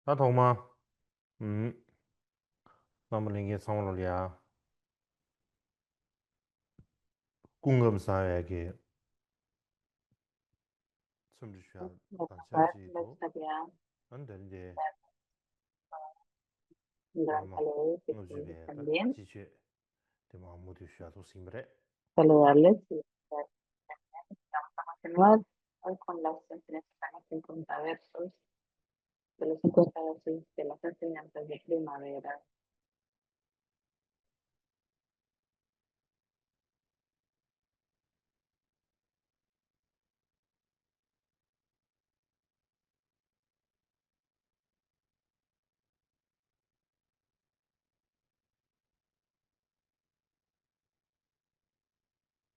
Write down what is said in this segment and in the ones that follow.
大同吗？嗯，那么那个上了俩，公个不三月给，甚至需要当下几多，俺等的，那么我这边的继续，对吗？我就需要做新的，Saludarles y vamos a continuar hoy con las enseñanzas 50 versos de los 50 versos de las enseñanzas de primavera.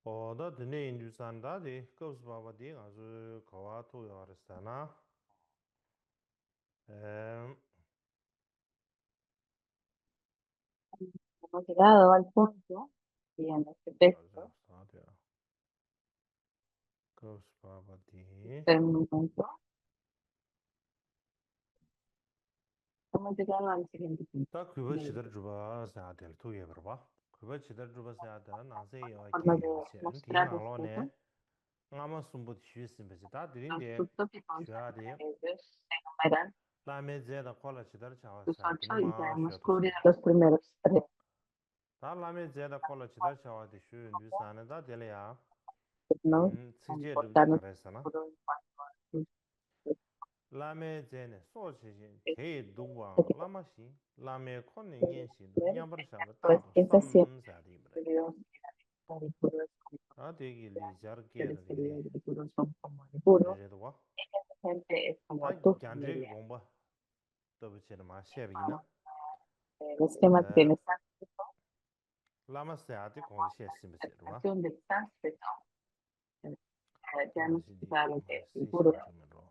哦，那今年就三大的，告诉爸爸的，还是考啊都要的三呐，嗯，Hemos llegado al punto y en este 啥子 texto, 啥的，告诉爸爸的，el momento, hemos llegado al siguiente punto. 他亏不起的主吧，啥的都也不吧，亏不起的主吧，啥的，那些要给 Forma de 不起，你听 mostrar 俺老呢。 respeto 俺们送不的学习不是大的人 los 的 subtópicos 学校的，entre ellos se enumeran 那没在的考了其他的小学 los 生，给你 ocho y ya 妈学 hemos 读书 cubierto 了。los primeros tres. 他那没在的考了其他小学的学女生的大的了呀，No 直 tan 接就得 importante 开始呢。 pero en cuanto a sus 那没在呢，少些些，este 太多啊，tipo 那么行，那没可能 de 演习的，你 ver, 不是想的 pues 大多 esta 三 siempre 三的不来， periodos de puros 那这个理解的 que 给 los 的这个的，periodos de puros son como de 这 puro, 些的话，gente es 他 como tu 讲这个 familia. 公布，对不起的嘛，下边呢，El esquema 呃。tiene sánscrito, 那么啥的公司是不是的吧？canción del sánscrito, ya 公 no 司 se 的 sabe lo 嘛 que es el 是 puro. 想这么着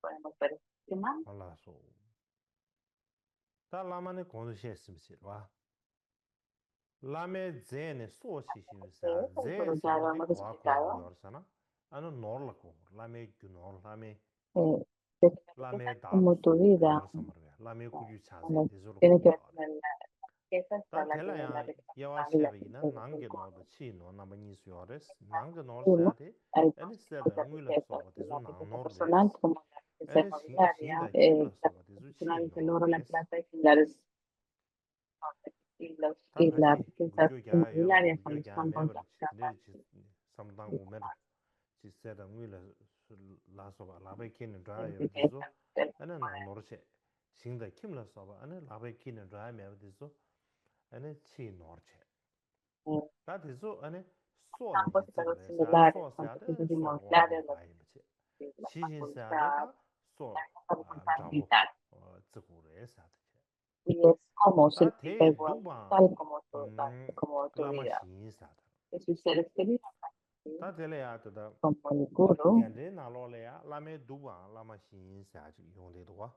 ，Podemos ver el esquema, 好啦说，但那么的公司是不是的吧？那么在呢，所是是啥？在 pero 是 ya 的 lo 的 hemos 瓜果 explicado. 有啥呢？俺那哪了个？那么就哪？那么 Eh, 那么 definitivamente 大了 como 说 tu 的，干 vida 嘛什么的？那么估计查在 cuando 的时候个 tiene que 有 ver 的。con la riqueza está 但 la 天那 de la 样 riqueza 要我 natural y 下 la 边呢，riqueza 哪 del 个 cuerpo. 哪的去哪？那么你说的是哪个哪啥 Uno, 的？hay 哎，你 dos 说 tipos 的 de 为了说 riqueza, 个的是 la 哪 riqueza 哪的？personal como la riqueza 哎，现 inmobiliaria, 在去了 la 说个的 riqueza 是去 personal es 哪 el oro, la 的？plata他 y 不 las 是古 riquezas 叫家要了，inmobiliarias 古 son 叫 los 家买 campos 不 de 了，去那里去，什么当我们的，去说的为了是拉说吧，拉贝肯定专业的说，riqueza. 俺那哪儿去？现在看了说吧，俺那拉贝肯定专业买的说，俺那去哪儿去？但是说俺那说呢，你 Campos y 这个 casos 嘞，啥 similares 说 son 啥的，procesos 说我不 inmobiliarios, 管也不去，la 其实啥的 facultad, 他说 la 找不，facultad. 这个嘞啥的去，Y es como se 他 explica 太 igual, 多吧，tal como tu 那么 vida. 新啥的。Es sus seres queridos, 他这里呀，这个 como el guru, 现在拿落来呀，那么多啊，那么新啥就用的多。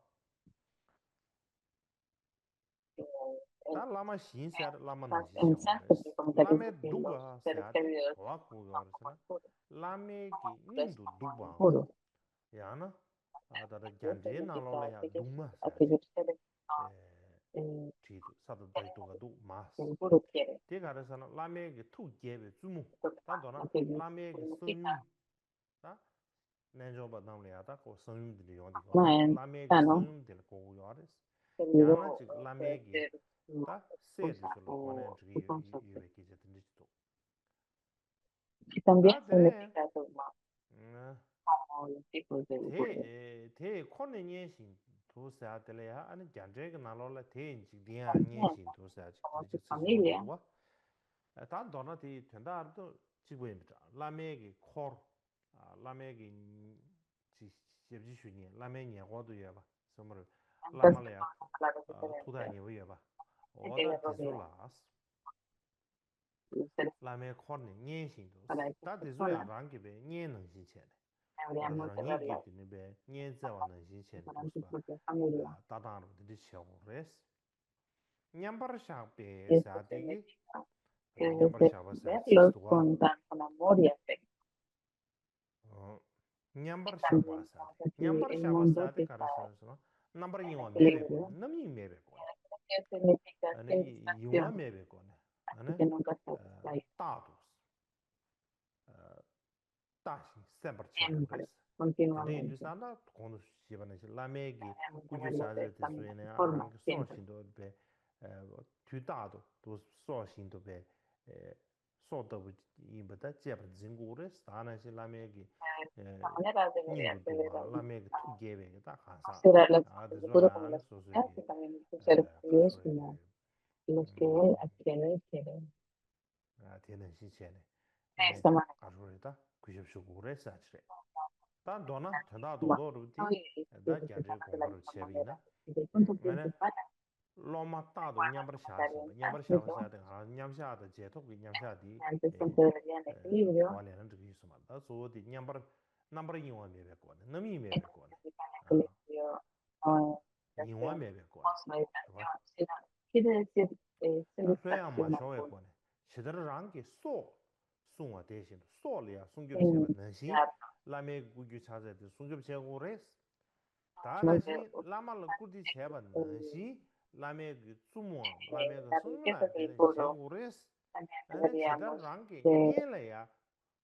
但那么新啥的，那么能去 en 想的是，sánscrito, como te 那 acabo 么 de decir, 多 los 啊 seres 啥的， queridos 我估要的是 como 呢，el guru. 那么个 Entonces, 印度多 como el 吧， guru, 然呢，啊，他的 eso 现在拿落 significa 来呀，多嘛啥去，aquellos seres 呃， eh, 这都啥都最多个多嘛。que el guru quiere. 这个的是呢，那么个土结的祖母， Lo que 但到呢， aquellos 那么个生 significa 育，啊。那就把他们俩打过生育的用的个， más 那么个 sano, 生育的个要的是，然后 seguro 这个那么 puede 个 ser su 打谁的 esposa 说了，可能 o 这个 su 有 consorte. 给这东西多，Y también 啊对嘞，significa eso, más 嗯，como los tipos de 他 guru. 他可能年薪多少的嘞哈，俺讲这个拿落来，他这点啊年 También, 薪多少，这 como 这 su 这用的 familia, 多，但到那的全大都基本不着，那么个 core 啊，那么个这些不学年，那么年我都要吧，什么的，那 entonces 么嘞。 son claros 土台 diferentes. 牛业吧，Hay 我 que 的 verlo 地主 bien. 拉是，Los seres 那么可能年薪都是，para estas 但地主也 personas 让给别年能行钱的，或者 deberíamos 说 de 你给 verlo 的那边年在往能行钱的 para 都是 su 吧，propia familia. 搭档了的小的是，年不上别 Y esto 啥的个，significa que 年 debes 不 de 上不啥其实 verlos 多，con amor y afecto. 嗯， Nyambar también Shabasade. estamos aquí Nyambar en un mundo que Shabasade está Karasano, number en you mebe equilibrio. kone, nami mebe kone. ¿Qué significa que Ane yunga estación? mebe kone. Así Ane que nunca se distraiga, tatus. Tashin semper siempre, chekores. Tende continuamente. Hindustanda kono shibane lamegi Debemos de kuju verlo de saze de esta misma suene forma, arang so siempre. shindo be tu dado do so shindo be so de bu yimba da jeba jingure stana shi lamegi De esta manera debería ningu de ver duwa lamegi tu gebe da khansa considerar las a de del zo puro la como an las so so comunidades gi que también muchos seres queridos kasure como los que él adquiere y quiere. tienen shi chene De ane esta manera, kasure da kujib shugure sa chre ta dona tanda do bueno, do ruti hoy da los gyare pensamos de la gombar misma chebi na manera. Y del punto ane principal, loma ta do bueno, nyambar sha comentario shi en nyambar sha sánscrito, sha de ha nyam sha de je to bi nyam sha di antes siempre debería en equilibrio, kwa le nan de su ma da so di nyambar number yin wa me be ko ne nami me be entonces ko ne significa en equilibrio, no es yin wa meditación, me be ko no ne es ba meditación, sino quiere decir ta so ya ma satisfacción sho we alguna. ko ne shidar rang ge so sung wa de shin so le ya sung gyub che ba En, nan shi claro, la me gu gyu cha de sung gyub che go res ta na hemos de shi la ma le gu di che ba nan eh, shi la me gu zu mo la me gu la sung la riqueza de del che guru, go res también ane chedar deberíamos rangi de nye le ya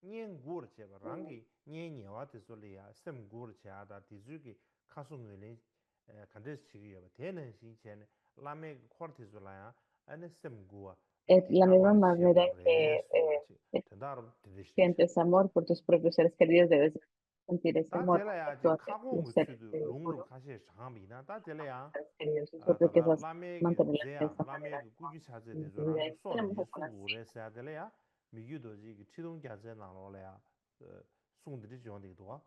nye gur che ba eh, rangi nye nye wa te so le ya sem gur che ada ti zu ki kasu ngwe le kandes chi gi ba tenen shi che ne la me khor ti zo la ya ane sem gu ti la misma kabar che manera gu que re so wa chi tendar ti de shi che sientes amor por tus propios seres queridos, debes sentir ese ta amor de la ya perfecto ji hacia ka go los ngu seres chu du del lung ru guru, ka she shang bi na ta de la ya seres queridos. Yo creo ta que da esas la me ge mantenerlas ze de ya esa la me manera ge gu ju cha ze de en zo tu vida. rang Y so tenemos ni su algunas gu re sa de la ya mi yu do ji ge chi dong jia ze na lo le ya sung de ji de do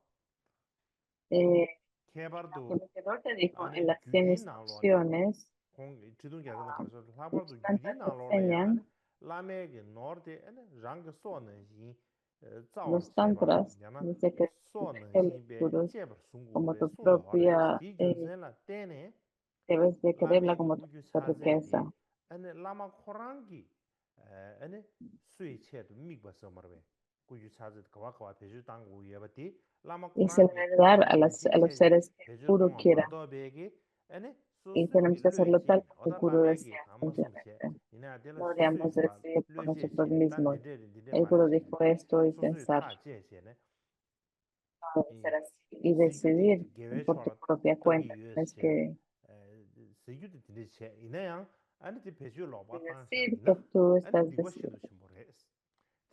eh, kebar lo do que el Señor te dijo en ane las 100 gyudi na lo ne instrucciones, kong chi dong jia ze na ka so los labar do gyudi tantas na lo le ya ane enseñan, la me ge nor de ane rang ge so ne ji zao los che ba tantras, ya na dice que so ne el ji be gurús che bar sung gu como re tu su lo re propia, sti gyun zen la de ne debes de la quererla me ge como gu tu ju propia cha ze riqueza. de ane lama khorangi ane sui che do mig ba so marbe gu ju cha ze kwa kwa pe ju dang gu ye ba ti lama Y se khorangi debe dar ane a nenshin los che ji seres que pe el ju gurú tong quiera. ma do be ge ane su Y su tenemos gi que lue hacerlo tal jin como el oda la gurú me desea, ge kama sum che simplemente. ina de la No su su deberíamos ji ba decir por lue je nosotros che dan mismos. de de El ma de gurú che dijo esto y su su pensar, ta che che ne no debe ser 이 así. Y 시규디 decidir por tu 개외초라 propia 떡이 cuenta. Es 유에스체 que 시규디 딘데체 이내양 아니 디 페이지 로바 y decir que 땅샤비나 tú 아니 estás 디고시도 심보레스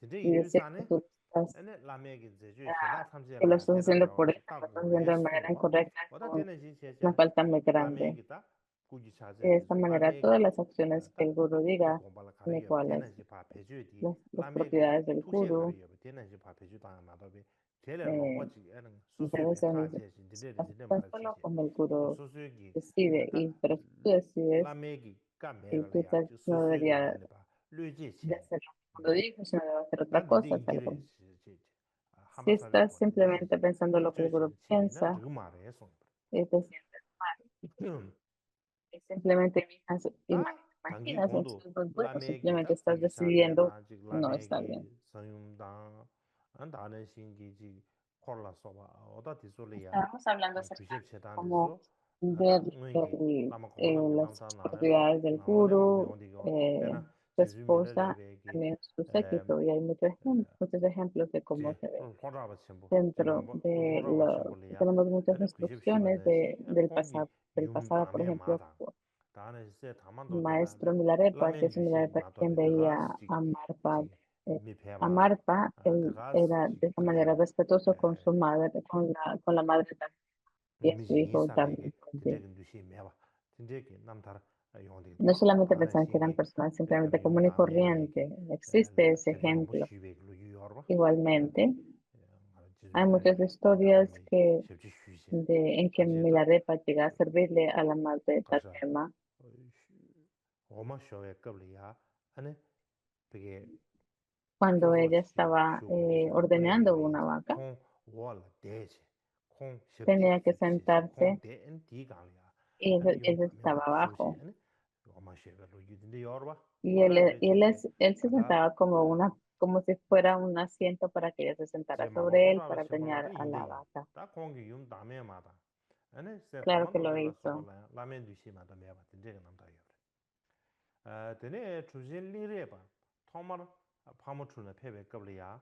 딘데 y decir que 인도산에 tú estás, 아니 라메기 제주 헨다 ah, que lo 참제라 estás 테나 haciendo por 배워지 eso, 딱 lo estás haciendo 고레 de manera 송어 incorrecta, 어다 no, 되는 es una 진짜잖아 falta muy grande. 라메기다 꾸지 Y de 차제디 esta manera, todas 라메기 las acciones que 다 el gurú 그 diga, 공발을 tiene 가리여 cuáles, 되는지 봐 배주디 las 라메기 propiedades del 투시 gurú, 가리여 되는지 봐 배주 당한 나도비 제일 eh, 로버지 에는 debe 수수비 ser 타제지 딘데리 딘데 말아 hacerlo 치제 como el gurú 수수기 decide. 다 Y pero si tú decides, 라메기 y tú 까메가래야 no 수수기 deberías 원래 봐 류지 de 체 hacer lo que el gurú dijo, sino de hacer otra 난 딘데 cosa, tal 인기를 como. Si 한바 살려 estás 보내 딘데 simplemente pensando lo que el gurú 류지 체비나 piensa, 르 말해 손 y te sientes mal, y simplemente 다 단기 imaginas 공도 entonces, bueno, simplemente 라메기다 estás 꾸지 decidiendo 차제나 즉 no está bien. 라메기 성윤당 안다는 신기지 콜라 소바 어다 디솔이야 Estábamos hablando acerca 규십 de cómo 세단디소 ver 응기 라마 콜라게 las 남사 propiedades del 나로네 gurú, 묘디고 페나 su 제주 esposa, 미래베기 también su 에 séquito, y hay muchos ejemplos de cómo 제 se ve. 호라바 첨부 Dentro 지금 de 호라바 첨부리아 tenemos muchas 에네 규십 instrucciones 시바네시 에네 거기 del 융 pasado, por 담에 ejemplo, 마다 다네 세 el 담만도데나 maestro Milarepa, que 라멘 es 주시 Milarepa quien 나도베 veía 드가스 a Marpa, 지 eh, a 미페바 Marpa, él 드가스 era 지 de esa manera 그게 respetuoso con su madre, con la madre también, y a su 미지 hijo 인사메게 también. Porque 딘데긴 두시 메바 딘데기 남다라 no 용디도 solamente 다네 pensaban que eran 신기 personas simplemente 베베르 común y 용담메베기 corriente, existe ese 제주 로버 ejemplo. 슈베글로 유여바 Igualmente, 제주 hay muchas 미래베 historias 다음에 que 셉지 슈제 en que 아제다 Milarepa llega a servirle a la madre 가서 Tatema 오마 쇼에 qab리야 아니 되게 cuando ella 교도시 estaba 쇼고리자 ordeñando una 플레이베이자 vaca. 콩 월라 대제 콩 셉디 Tenía que 셉시세 콩 sentarse 대엔 디강이야 y 아니 ella 용담에 estaba 마 소시 abajo. 아니 오마 쇼가 로유딘데 여러바 Y 오다 그레치제 él se 가다 sentaba como una como si fuera un asiento para que ella se sentara 제 sobre él 마마고라라 para ordeñar 시바라도 a la 인데기 vaca. 다 공기 용 담에마다 아니 세 Claro que 담만도 lo 들라 hizo. 소발라 라멘 뒤시마다 메바 된제가 남다요 되네 주진 리레바 토마르 파모출네 페베 겁리야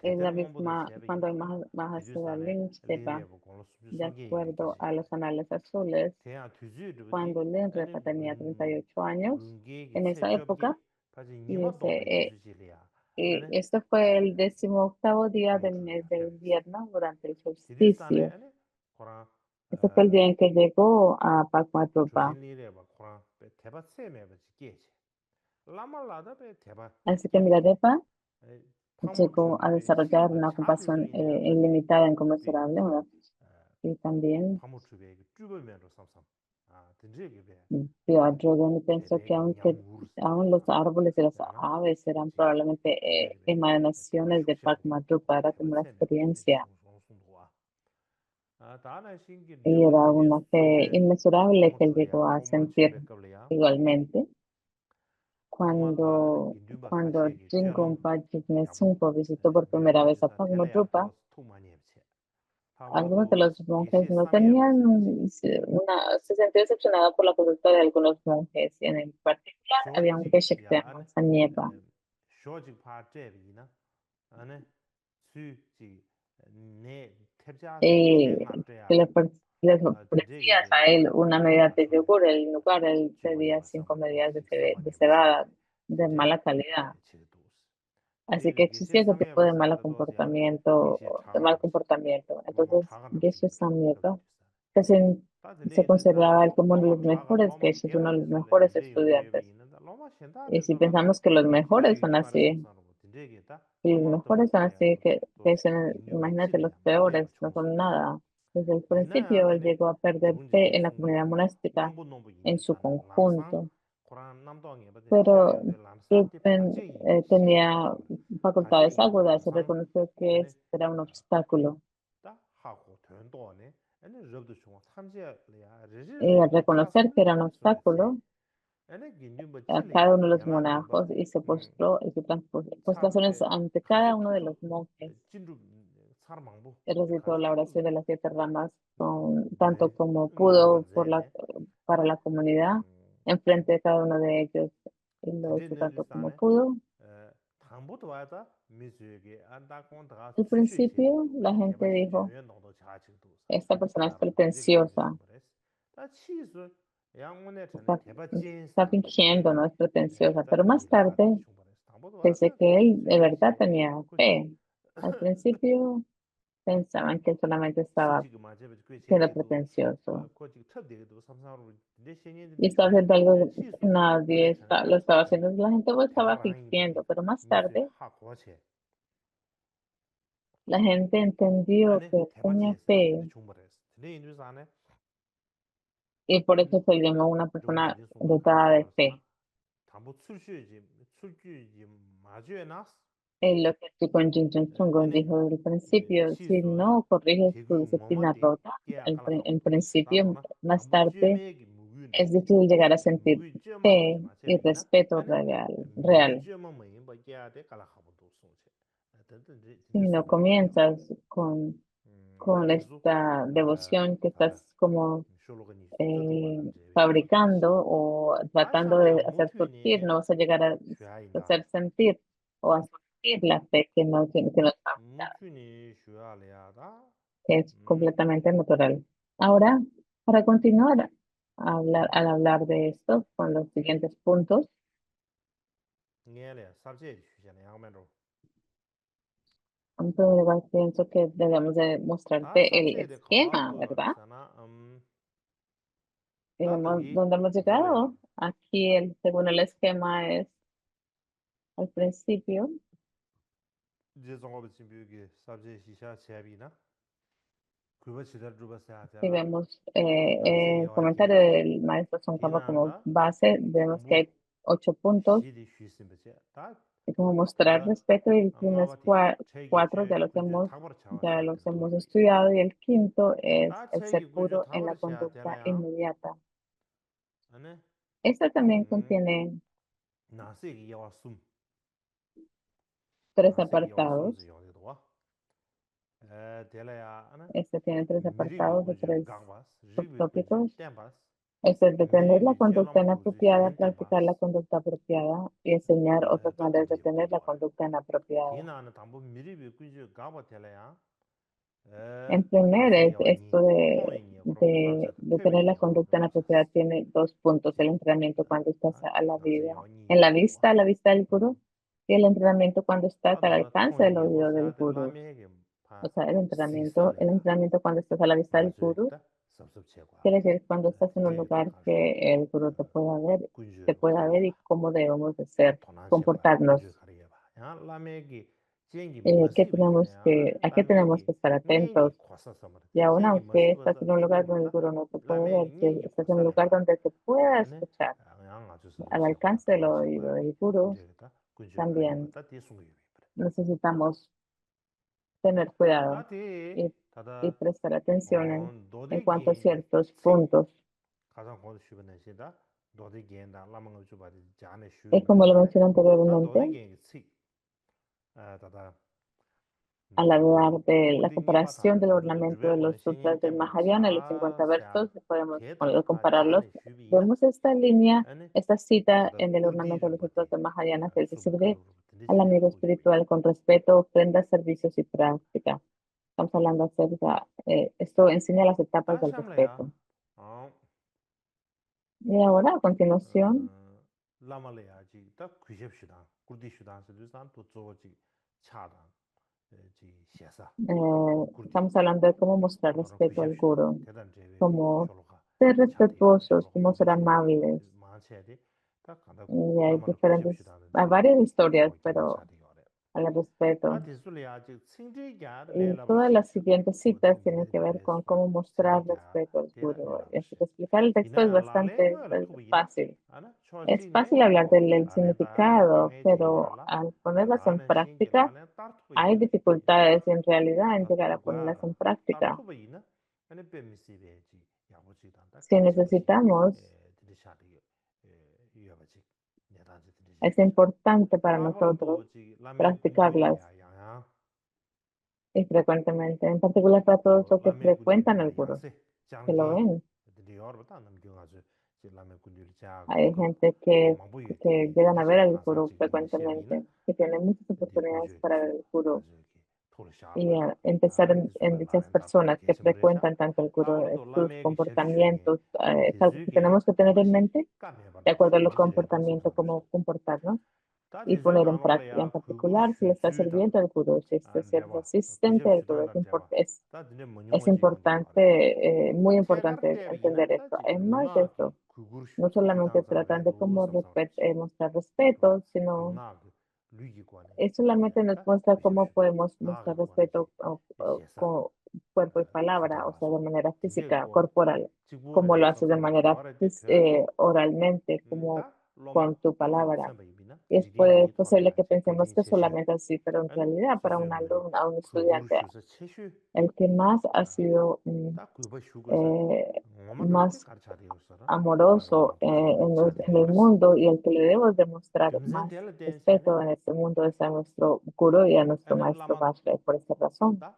Es la 대대로 몸보도 misma, cuando hay 쉐베이나 Mahasura 디주산에 Linchepa, 리레보 공로 수주 de 성게 있는 acuerdo a 기지야 los anales azules, 대야 투주르부디 cuando 아니 Linchepa tenía 38 años, 룬게기 en esa 세접디 época, 바지 y, 니마 도베 기주질이야 아니 este fue el 18º día del mes 파모출이야 de 페베스 invierno durante el 디주산에 solsticio. 아니 코랑 Ese fue el día en que llegó a Pakmatrupa. 조진리레바 코랑 대바 세메바 지게지 라말라다 베 대바 Así que 게베 Milarepa llegó a 파모출베 desarrollar 신바 una compasión 차주주이냐 ilimitada, 네 inconmensurable, ¿no? Y también 파모출베 쭈벌면으로 삼삼 든지게베 vio a Drogon y pensó que 제베기 냠우르스 aún los árboles y las 야나 aves eran 그치 probablemente 든지게베 대바 emanaciones de 슉슉 Pakmatrupa, era 대바 como una 세메 든지 experiencia 송송송도와 다나 신기 y era 르버지게 una fe 소베 inmesurable que él 파모출이야 llegó a 토마 sentir 쉐베급리야 igualmente 토마라 아니 cuando, 긴준바 cuando 카시에게 쬐망 Ringon 야부 Pajitnezumpo visitó por primera vez a 뉴에버지사 Pakmatrupa. 텔레야도 투마니엠체 Algunos de 타와도 los monjes 게시 no 삼예버스 tenían se sentía decepcionado por la conducta de algunos monjes, y en el particular había un 쇼직 geshe que se 야 llamaba 아니 Sañepa. 쇼직 파제비나 아니 수지 네 탭자데 Y que 쟁악제야 les ofrecías a 든지게베 él una medida de 라솔레 yogur, en lugar él pedía 지고예바 5 medidas 삼도 de 식사바니에바 cebada 세베 de 든지 mala calidad. 치르도스 Así que 데일리 게시 existía ese tipo de mala 삼예버스야도 도시야 comportamiento, 게시 de mal 차가버스 comportamiento. 로마 Entonces, 차가는 Geshe 지기도 Samyepa, 겁리스 que se 다들이 consideraba 드산에 él como uno de 로마 los 차가 mejores, 로마 Geshe es uno de los 게버리슬레 mejores 든지 요베베 estudiantes. 있는데 로마 신다 Y si 드살라 pensamos que los mejores 기다리기 son 말을 así, 섬사로 든지게다 y los 토마토 mejores son así, 버슬이야도 que 도스 son, 인류가 imagínate, los 찐이야 peores 마제바 no son 총소스 nada. Desde el principio él 디나야들이 llegó a perder fe 누군지게 en la comunidad 숨고야 monástica 농부 en su 인디산에 람상 conjunto, 고란 남도항에 버데 pero 텔레야도 람상티 Rupen 파제이 tenía 시에야도 facultades 파제이 agudas y 람상 reconoció que 아니 era un obstáculo. 다 하고 된도네 아니 럽도 중 삼제야 Y al 리리럽도 reconocer 카스나 que era un 소리지 obstáculo, 아니 긴준버 a 칠리 cada uno de los 야나도바 monajos y se postró y su postraciones 차베 ante cada 가시 uno de 투두 los monjes. 진루 사람망부 Él recitó 가시 la 투두 oración de las 7 ramas tanto 네 como pudo 응고원제네 para la comunidad, enfrente de cada uno de ellos. Y lo hizo 근데는 tanto como 일산에 pudo. 당부도 와다 미주에게 안다 콘다가 Al 추슈지 principio, la gente 대바시 dijo, 주연 너도 자직도 esta persona es 나로 든지게 pretenciosa, 미스버레스 다 치즈 양문에 전에 está, está 대바진스다 fingiendo, no es pretenciosa. Pero más 일라다 tarde, 충분해서 당부도 pensé 와다 que él de verdad 세계시 tenía 그치 fe. Al principio pensaban que él solamente estaba 치지가 맞아요 그 siendo 제기도 pretencioso 거기 첩되기도 삼사로 내 y 신인들이 estaba haciendo algo que 치수 nadie 원래 전에 lo estaba haciendo. La gente lo estaba 대바랑이버디 fingiendo, pero más 미스 tarde 하고체 la gente entendió 안에 que él tenía 대바지에서 근데 fe 충분해서 내 인도에서 안에 y por eso se le llamó una persona 누군지 송고 dotada de 가시버렸으나 fe. 담보 출주지 마주에 나스 Es lo que explicó en Jin Jin Sungon, 안에 dijo desde el principio, si 치수에 no corriges tu 대구 disciplina 뭐뭐디 rota, 깨야 en 갈라하고도 principio, 나로나 más 담보 tarde, 쥐매기 무위네 es difícil llegar a sentir 무위 쥐마버지 fe y 마세비나 respeto 안에 무위 real. 쥐마뭐 임바 깨야 돼 갈라하고도 송체 든든지 Si 진짜 no 송고야 comienzas con 그래서 esta devoción que 다다 estás como 쇼로가니 저도 fabricando o tratando 다샤야 de hacer surgir, 모투니 no vas a llegar a 슈아인다 hacer sentir o a surgir la fe que no es fabricada, 모투니 슈아레아다 que es completamente natural. Ahora, para continuar al hablar de esto con los siguientes puntos, 녜레 삽제 주잖아요 양면으로 en primer lugar, pienso que debemos de 다 mostrarte el 삽제에 esquema, 가와도 ¿verdad? 알았잖아 Y vemos 다들이 dónde hemos 돌려야 llegado. Aquí, según el esquema, es al principio. 이제 종합 준비하기 삽제 시샤 제비나 그거 지들 주버서 Si 하잖아 vemos 남세 el 여와 comentario 겐체 del maestro Sonkama como 디난다 base, vemos que 당부 hay 8 puntos. 시리 쉬스면서 다 Y como mostrar 그거 respeto y disciplinas 아마바티 체기 4, 최 군주 타버려 ya 차와서 los hemos 그거 estudiado. Y el quinto es 다 el ser 체기 군주 puro en la 타버려 차 conducta 되나요? inmediata. 아니 Esta también contiene 나세기 야와 숨 tres seki yaw apartados. sunzi yaw dewa. Tela ya, Este tiene tres miribi apartados de kunju tres gangbas, ribi kunju subtópicos. tenbas, Este es detener la miribi conducta jelam gozi inapropiada, shen practicar la tenbas, conducta apropiada y enseñar otras ta maneras de tindi yaw tener la dewa. conducta inapropiada. Tina na tambo miribi kunju gangba tela ya, En primer kasa es yaw ni, esto tongyi ni kuro labza de pepe tener la ni kuro conducta labza inapropiada. Tiene dos puntos: el entrenamiento cuando estás a la kasa vida, yaw ni en yaw a la vista del dewa. gurú, y el entrenamiento cuando estás al 다도나 alcance del 통이 oído del 고스야데 gurú. 라메게 O 파 sea, el 시설이야 entrenamiento cuando estás a la vista del gurú, 맞으다 섭섭체과 quiere decir cuando estás en un 디제다 lugar 가서 que el gurú te 군주로 pueda ver 가려봐 y cómo debemos de ser, 도난체과 comportarnos. 군주 가려봐 야 라메게 지행기 A qué 머시베냐 tenemos 라메게 que estar 녜기 atentos. 과사서머 Y aún 지행기 aunque 머시고서 estás en un lugar donde el 지구다 gurú no te puede ver, 라메게 si 녜기 estás en un lugar 과사래봐 donde te pueda 아니 escuchar 양 아주 al 섭섭체과 alcance del oído 도난체과 del gurú, 군주다 군주 가려봐 también 다 뒤숭이 necesitamos tener cuidado 다디 y, y 다다 prestar atención en cuanto a 노데기 ciertos 책 puntos. 가장 고도 슈브는시다 노데기엔다 라망을 주바디 자네 Es como lo 슈미시네 mencioné 다 anteriormente, 노데기 책 다다 al hablar de la 우디 comparación 니바타 del 람도 ornamento 주베 de 고는 los 신인 sutras del 템바 Mahayana y los 50 차샤 versos, podemos 게다 al 다 compararlos. 자네 슈비나 Vemos esta línea, 아니 esta cita 다다 en el ornamento de 꿀디르 los 버디 sutras del Mahayana, que se sirve 수부카로 al 드리샤 amigo 고유비 espiritual con respeto, ofrendas, servicios y práctica. Estamos hablando acerca, esto enseña las etapas 다 del 샴래야 respeto. 어 Y ahora, a continuación, 라말레야지 다 귀접시다 꿀디슈다 스두산 또 저지 차다 지 시사 꿀디 estamos hablando de cómo mostrar 콘도로 respeto al 귀접시다 guru, 대단 제베 cómo 쇼로가 ser 차디야 respetuosos, 쇼로가 cómo ser 꿀디슈다 amables. 마체디 딱 간다 Y hay 라마로 diferentes, hay 귀접시다는데 varias historias, 뭐 기본 pero 차디 거래 al respeto. 다 디술이야지 칭지야 Y todas 레라버시 las siguientes 뭐 citas tienen 딘디데 que ver con 베레스나 cómo mostrar 칭지야 respeto al 데라 guru. Así 레라버시 que explicar el texto es 이나 라레 bastante 뭐라 투비나 fácil. 아나 Es 초지네 fácil hablar del 라레다 significado, 라메 pero 제이발라 al ponerlas en 라는 신기 práctica, 라네 hay 따르투이나 dificultades en realidad en 다 llegar a ponerlas 투고야라 en práctica. 따르투이나 아니 베미시베지 야보지단다 Si 디스버지 necesitamos, 디리샤디 유야바지 내단지 es 디리샤디 importante para nosotros 마블로도지 라메 practicarlas 군주리야 양양 y frecuentemente, en particular para todos 또 los que 라메 frecuentan el 군주리야 guru, 야세 que lo 장기 ven. 디리어보다 남경아주 라메 군주리 Hay 자고 gente 망보유 que 디디 llegan a ver 디디샤 al gurú 가사지 시비나 frecuentemente, que tienen muchas 디 oportunidades para ver 군주리지 al gurú. 아주 토르샤바 Y empezar en 디술라 dichas 라렌다 personas que 게스브레샤 frecuentan tanto el gurú, 라블로도 sus 라메기 셰슈게 comportamientos, es algo que 디즈기 tenemos que tener en 머시 mente de 까메바다 acuerdo al 디제다 comportamiento, cómo 섬섬르시다 comportarnos 다 y 디즈 poner en práctica, en 강을래야 그구르 particular si le está 슈슈다 sirviendo al gurú, si está siendo 안데바 asistente al gurú, 구접슈다나 데바 다 디네 es 뭐뇽어지 용데 거래 importante, muy 체가르 importante 데비나 entender esto. 다지 Además de 룽나기 eso, 그구르 no 슈다 solamente tratan 기당자래 de cómo 로섬섬르시 mostrar 또 respeto, sino 룽나기 루기관에 solamente nos 다 muestra cómo 구접슈다 podemos mostrar 나기 관에지 respeto 시에사 con cuerpo y palabra, o sea, 가다와서 de manera física, 디제고 corporal, como lo 직보메라 haces de 섬섬르 manera 쇼아레 데 oralmente, como 다 로마 con tu 좀 palabra. 셈바이비나 Y es 지린디 posible que 토네야지 pensemos 그린 que 체슈 solamente así, pero en 아니 realidad para un 소소연물이 alumno, a un estudiante, 그구르슈서 체슈 el que más ha sido 딱 그거 슈거서 eh, 엄마들한테 más 가르쳐드렸어라 amoroso 나가마 도지로 en el 차대요레스 mundo y el que le debemos demostrar 금센 más 델라 댄세네 respeto en este mundo es a nuestro gurú y a nuestro 아니 maestro 라마 Vajra. Y por esta razón, 다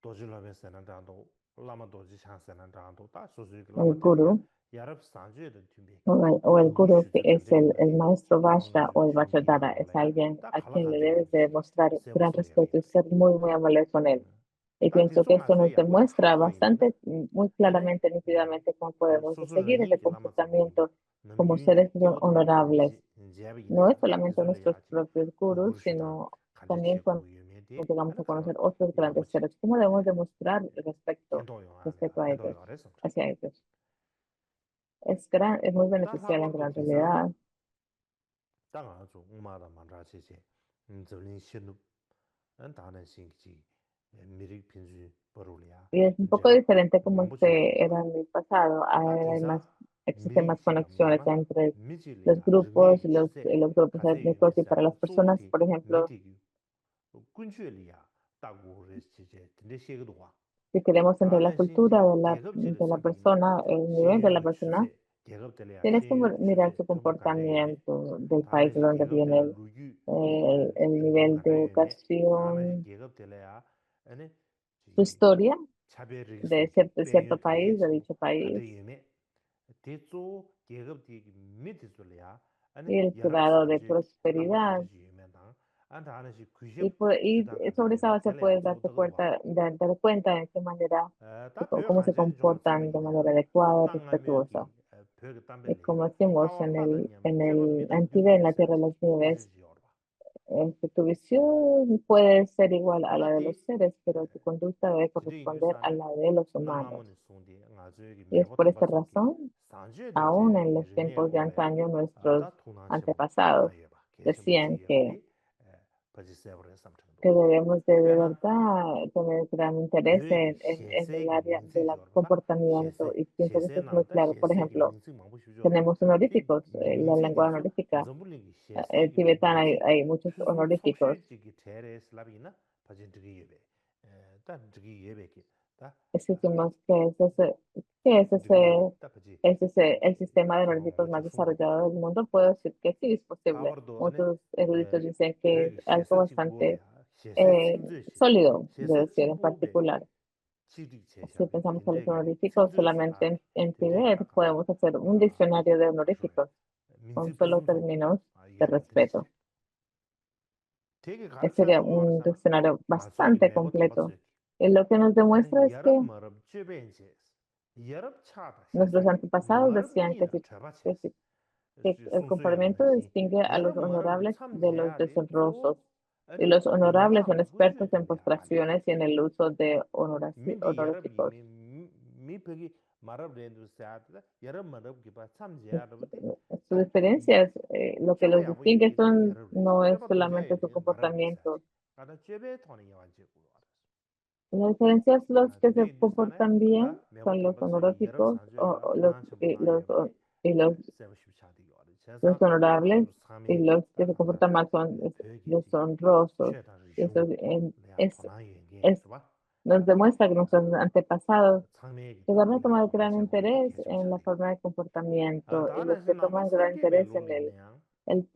도지로베스는 장도 라마 도지 찬스는 장도 다 소소이 el 라마 텔이야 gurú 야럽 산주에도 튜비 o el gurú que 그구르슈서 es 튜레 el 버디 maestro Vajra 롱나기 o el Vajradhara 춘기야 es 올래야 alguien 딱 a quien le debes 갈라가지고 de mostrar gran 세모소리야 respeto y ser muy amable con él. Y 다 pienso que esto 디송나서 nos 야고지 demuestra 카르토이나 bastante, muy 아니 claramente, nítidamente, cómo podemos seguir ese 소소르니기 라마 자리비나 comportamiento como 남균이 seres 끼어도 honorables. No es 제비나 solamente nuestros 디술래야지 propios gurús, 그구르슈다 sino también 간제치고 cuando 유메디 llegamos a 아니 conocer 가로 otros grandes 야고지 seres. ¿Cómo debemos demostrar 켄도요 아니야 respeto a ellos, 켄도요 아래서 hacia ellos? Es muy 다 beneficial en 라버도 gran 디자 realidad. 땅아주 우마다 만라체체 저린 신우 다는 신기 미리 핀주 버루리아 Y es un poco 이제 diferente como 망부지로 era en el pasado. 다 Ahora 디자 existen más 미리치가 conexiones 미마 entre los 미질이야 grupos 르게기 치세 los grupos 가세 étnicos y para 유메사 las personas, 소디 por ejemplo, 미디기 군주엘이야 따고 레시제 근데 시에도 와 si queremos entender la 다는 cultura 신지 계급지를 de la 선비나 persona, el nivel de la 신야의 persona, 추세 Tienes que mirar su comportamiento del país de donde viene, el nivel de educación, su historia de cierto país, de dicho país, y el grado de prosperidad. Y sobre esa base puedes dar cuenta de qué manera, cómo se comportan de manera adecuada, respetuosa. Y como decimos en Tibet, en la Tierra de las Nieves, tu visión puede ser igual a la de los seres, pero tu conducta debe corresponder a la de los humanos. Y es por esta razón, aún en los tiempos de antaño, nuestros antepasados decían que debemos de verdad tener gran interés en el área del comportamiento, y pienso que esto es muy claro. Por ejemplo, tenemos honoríficos, la lengua honorífica tibetana, hay muchos honoríficos. Exigimos que es el sistema de honoríficos más desarrollado del mundo. Puedo decir que sí, es posible. Muchos eruditos dicen que es algo bastante eh, sólido, de decir en particular. Si pensamos en los honoríficos solamente en Tibet, podemos hacer un diccionario de honoríficos con solo términos de respeto. Ese sería un diccionario bastante completo. Y lo que nos demuestra es que nuestros antepasados decían que el comportamiento distingue a los honorables de los deshonrosos. Y los honorables son expertos en postraciones y en el uso de honoríficos. Sus diferencias, lo que los distingue no es solamente su comportamiento. La diferencia es los que se comportan bien son los honoríficos y los honorables, y los que se comportan mal son los honrosos. Y eso es- nos demuestra que nuestros antepasados llegaron a tomar gran interés en la forma de comportamiento, y los que toman gran interés en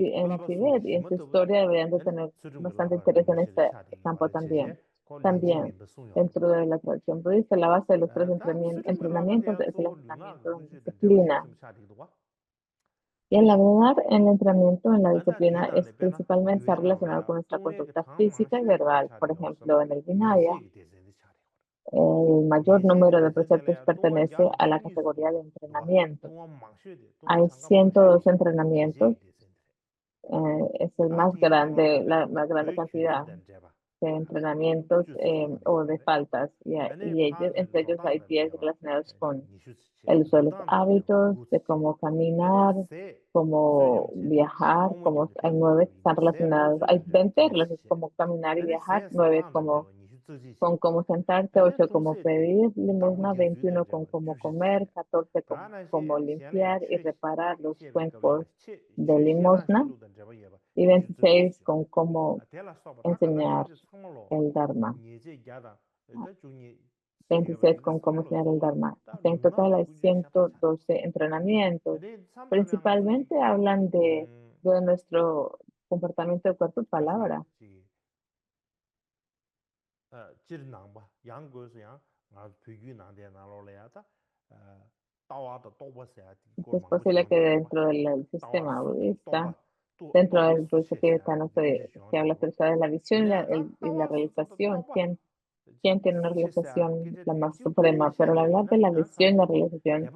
Tibet y en su historia deberían de tener bastante interés en este campo también. También, dentro de la tradición budista, la base de los tres entrenamientos es el entrenamiento en disciplina. Y en la verdad, el entrenamiento en la disciplina es principalmente está relacionado con nuestra conducta física y verbal. Por ejemplo, en el Vinaya, el mayor número de preceptos pertenece a la categoría de entrenamiento. Hay 102 entrenamientos, es el más grande, la más grande cantidad de entrenamientos o de faltas, entre ellos hay 10 relacionados con el uso de los hábitos, de cómo caminar, cómo viajar, hay 9 que están relacionados, hay 20 relacionados como caminar y viajar, 9 con cómo sentarse, 8 cómo pedir limosna, 21 con cómo comer, 14 con cómo limpiar y reparar los cuencos de limosna, y 26 con cómo enseñar el Dharma. 26 con cómo enseñar el Dharma. En total hay 112 entrenamientos. Principalmente hablan de nuestro comportamiento de cuerpo y palabra. Es posible que dentro del sistema budista, dentro del budismo tibetano, se habla acerca de la visión y la realización. ¿Quién tiene una realización la más suprema? Pero al hablar de la visión y la realización,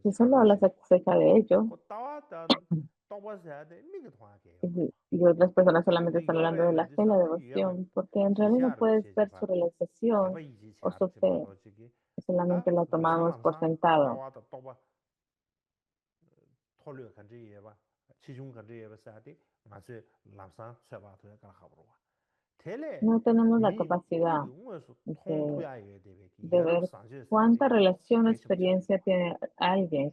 si solo hablas acerca de ello, y otras personas solamente están hablando de la fe y la devoción, porque en realidad no puedes ver su realización o su fe, solamente la tomamos por sentado. No tenemos la capacidad de ver cuánta relación o experiencia tiene alguien,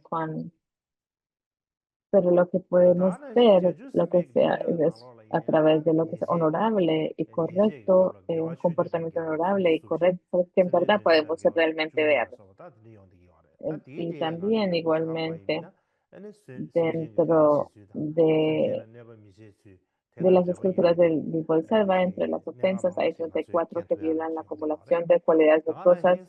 pero lo que podemos ver, lo que sea, es a través de lo que es honorable y correcto, un comportamiento honorable y correcto, que en verdad podemos realmente ver. y también igualmente dentro de las escrituras del Bodhisattva, entre las ofensas hay 34 que violan la acumulación de cualidades virtuosas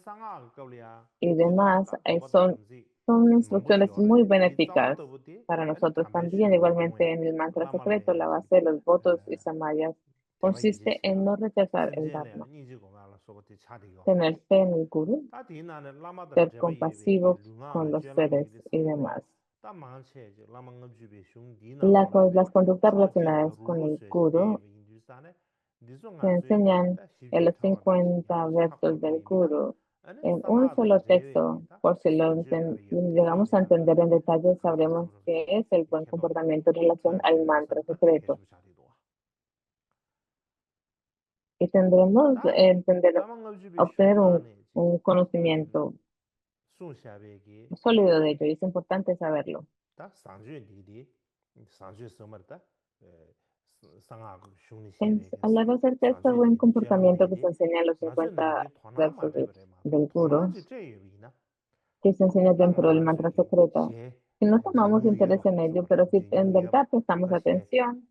y demás. Son instrucciones muy benéficas para nosotros también. Igualmente en el mantra secreto, la base de los votos y samayas consiste en no rechazar el Dharma, tener fe en el Guru, ser compasivo con los seres y demás. Las conductas relacionadas con el Guru se enseñan en los 50 versos del Guru en un solo texto. Por si lo llegamos a entender en detalle, sabremos qué es el buen comportamiento en relación al mantra secreto. Y tendremos obtener un conocimiento sólido de ello, y es importante saberlo. Hablar acerca de este buen comportamiento que se enseña en los 50 versos del Guru, que se enseña dentro del mantra secreto. Si no tomamos interés en ello, pero si en verdad prestamos atención,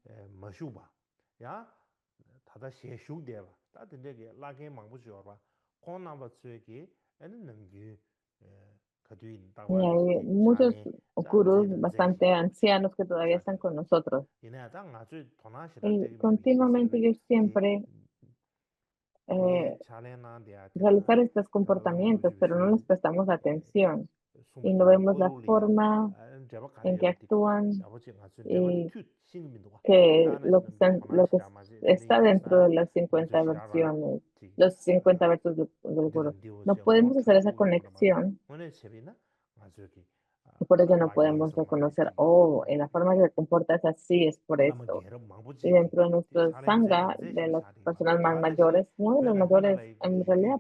y hay muchos gurús bastante ancianos que todavía están con nosotros. Y continuamente ellos siempre realizar estos comportamientos, pero no les prestamos atención y no vemos la forma en que actúan y que lo que está dentro de las 50 versiones, los 50 versos del Guru. No podemos hacer esa conexión y por ello no podemos reconocer, en la forma que se comporta es así, es por esto. Y dentro de nuestro sangha, de las personas más mayores, uno de los mayores en realidad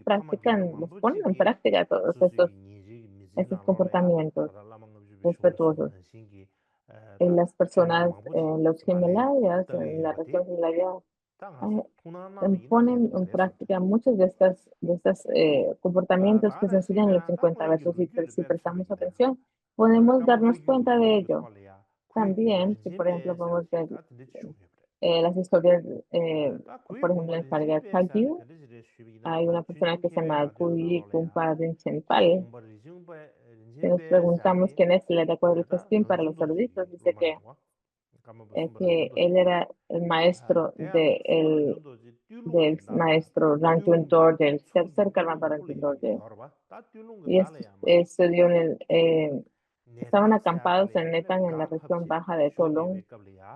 los ponen en práctica todos estos comportamientos respetuosos. En las personas en los Himalayas, en la región Himalaya, ponen en práctica muchos de estos comportamientos que se enseñan en los 50 versos, y si prestamos atención, podemos darnos cuenta de ello. También, si por ejemplo podemos ver las historias, por ejemplo, en Kargat Kagyu, hay una persona que se llama Kuyi Kumpa Rinchen-pal. Si nos preguntamos quién es, le recuerdo el festín para los eruditos, dice que él era el maestro del maestro Rangjung Dorje, del tercer Karmapa Rangjung Dorje. Y esto dio estaban acampados en Letang, en la región baja de Tolong,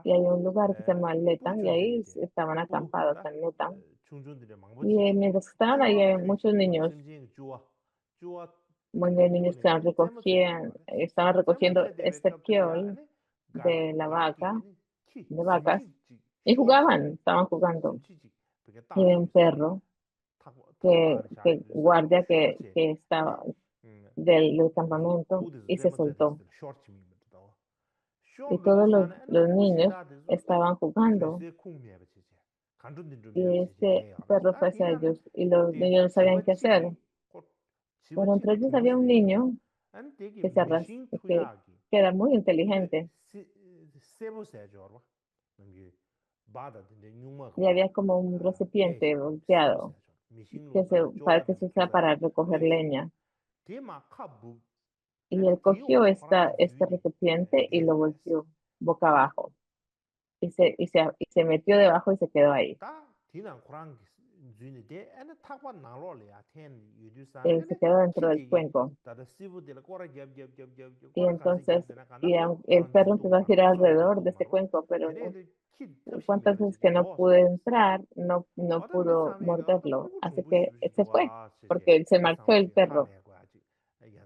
y hay un lugar que se llama Letang, y ahí estaban acampados en Letang. Y mientras estaban ahí, hay muchos niños que estaban recogiendo estiércol de vacas, y estaban jugando. Y había un perro guardia que estaba del campamento y se soltó. Y todos los niños estaban jugando. Y este perro fue hacia ellos y los niños no sabían qué hacer. Pero entre ellos había un niño que era muy inteligente. Y había como un recipiente volteado que se usa para recoger leña. Y él cogió este recipiente y lo volteó boca abajo. Y se metió debajo y se quedó ahí. Él se quedó dentro del cuenco. Y entonces el perro empezó a girar alrededor de este cuenco, pero cuántas veces que no pude entrar, no pudo morderlo. Así que se fue, porque él se marchó el perro.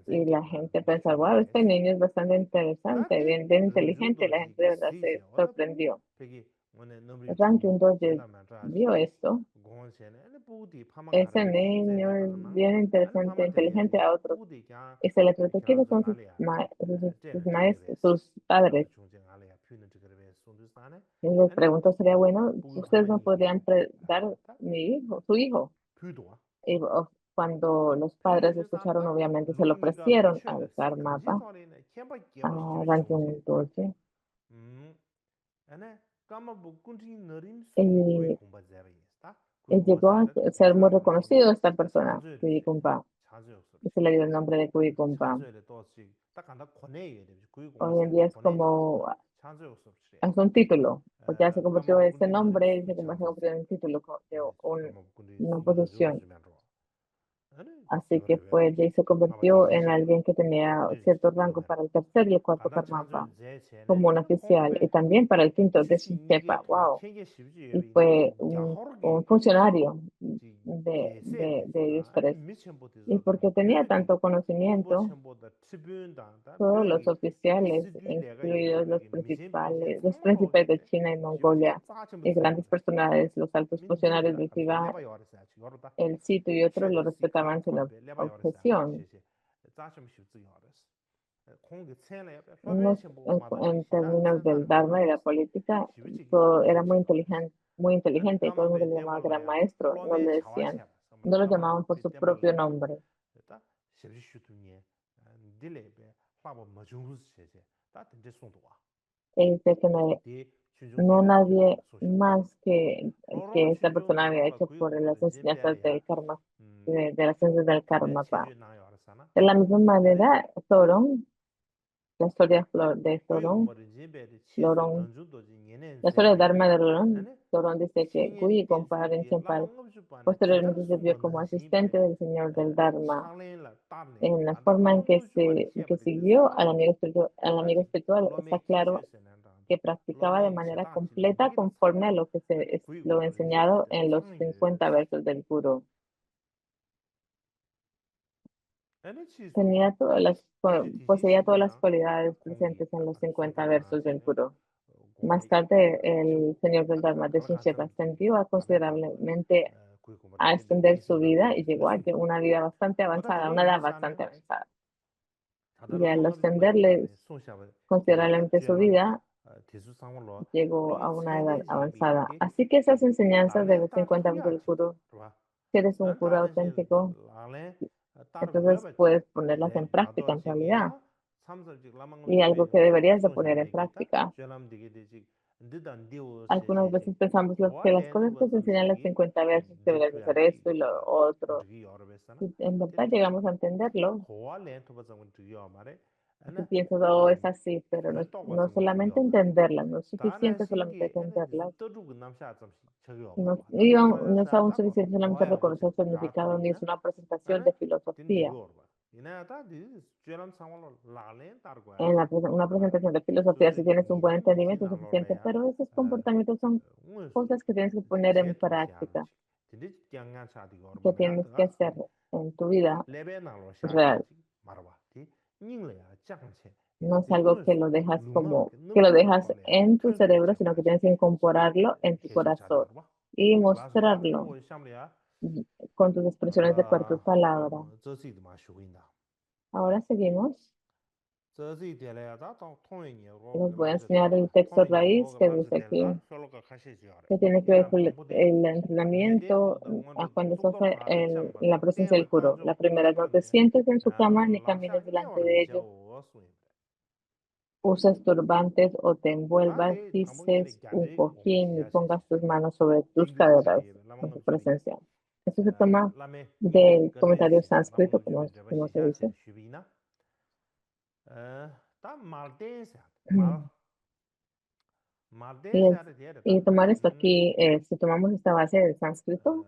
Y la gente pensó, wow, este niño es bastante interesante, bien inteligente. La gente de verdad se sorprendió. Rangjung Dorje vio esto. Ese niño es bien interesante, inteligente a otros. Y se le preguntó quiénes son sus maestros, sus padres. Y les preguntó, sería bueno, ustedes me podrían dar su hijo. Y cuando los padres escucharon, obviamente se lo ofrecieron al Karmapa a darle un dulce. Y, y llegó a ser muy reconocido esta persona, Kuikumpa, y se le dio el nombre de Kuikumpa. Hoy en día es como es un título, o ya se convirtió en ese nombre y se convirtió en un título de una posición. Así que pues de ahí se convirtió en alguien que tenía cierto rango para el tercer y el cuarto Karmapa, como un oficial, y también para el quinto de Shinchepa, wow. Y fue un funcionario de ellos tres. Y porque tenía tanto conocimiento, todos los oficiales, incluidos los príncipes de China y Mongolia, y grandes personalidades, los altos funcionarios del Tíbet, el sitio y otros lo respetaban sin objeción. En términos del Dharma y la política, todo era muy inteligente y todo el mundo le llamaba gran maestro, no le decían, no lo llamaban por su propio nombre. Y dice que no nadie más que esta persona había hecho por las enseñanzas del karma, de las ciencias del karma. De la misma manera, Thoron, la historia de Thoron, la historia de Dharma de Thoron dice que Gui Gompa Rinpoche posteriormente sirvió como asistente del señor del Dharma. En la forma en que siguió al amigo espiritual, está claro que practicaba de manera completa conforme a lo que lo enseñado en los 50 versos del Guru. Poseía todas las cualidades presentes en los 50 versos del Guru. Más tarde, el señor del Dharma de Shinchepa ascendió considerablemente a extender su vida y llegó a una vida bastante avanzada, una edad bastante avanzada. Y al extenderle considerablemente su vida, llegó a una edad avanzada. Así que esas enseñanzas de los 50 versos del Guru, si eres un Guru auténtico, entonces puedes ponerlas en práctica en realidad. Y algo que deberías de poner en práctica. Algunas veces pensamos que las cosas que se enseñan en los 50 versos deberían de ser esto y lo otro. Y en verdad llegamos a entenderlo. Tú piensas, oh, es así, pero no solamente entenderlas, no es suficiente solamente entenderlas. No es aún suficiente solamente reconocer el significado, ni es una presentación de filosofía. Una presentación de filosofía, si tienes un buen entendimiento es suficiente, pero esos comportamientos son cosas que tienes que poner en práctica, que tienes que hacer en tu vida real. No es algo que lo dejas que lo dejas en tu cerebro, sino que tienes que incorporarlo en tu corazón y mostrarlo con tus expresiones de cuerpo y palabra. Ahora seguimos. Les voy a enseñar el texto raíz que dice aquí, que tiene que ver con el entrenamiento cuando se hace en la presencia del Guru. La primera, no te sientes en su cama ni camines delante de ellos. Uses turbantes o te envuelvas, dices un cojín y pongas tus manos sobre tus caderas en su presencia. Esto se toma del comentario sánscrito, como se dice. Y tomar esto aquí, si tomamos esta base del sánscrito,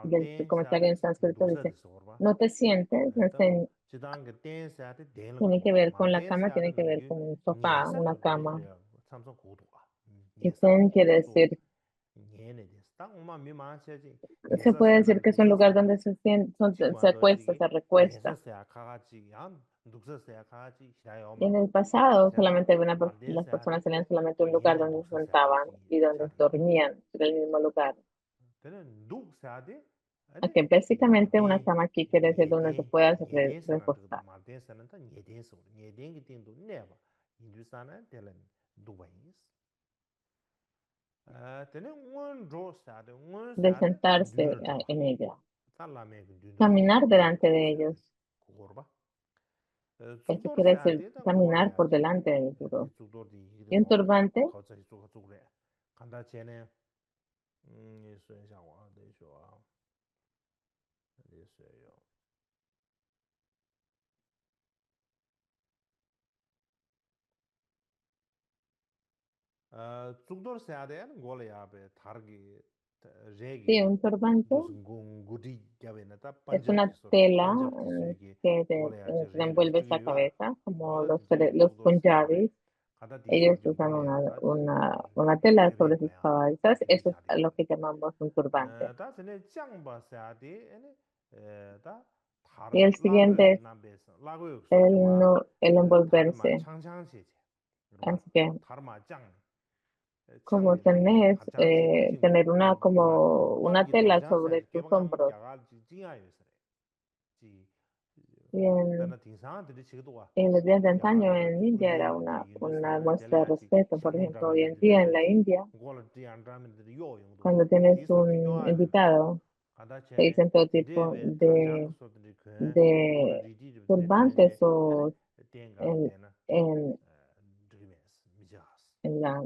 del comentario en sánscrito dice, no te sientes, tiene que ver con la cama, tiene que ver con un sofá, una cama. Y ten quiere decir, se puede decir que es un lugar donde se acuesta, se recuesta. Y en el pasado solamente las personas tenían solamente un lugar donde se sentaban y donde dormían, en el mismo lugar. Que básicamente una cama aquí quiere decir donde te puedas recostar. De sentarse en ella. caminar delante de ellos. Esto quiere decir caminar por delante del gurú. Y un turbante sí, un turbante es una tela que te envuelve la cabeza, como los punjabis. Ellos usan una tela sobre sus cabezas. Eso es lo que llamamos un turbante. Y el siguiente es el envolverse. Así que, como tener como una tela sobre tus hombros. Y en los días de antaño en India era una muestra de respeto. Por ejemplo, hoy en día en la India, cuando tienes un invitado, se dicen todo tipo de turbantes o en, en, en la,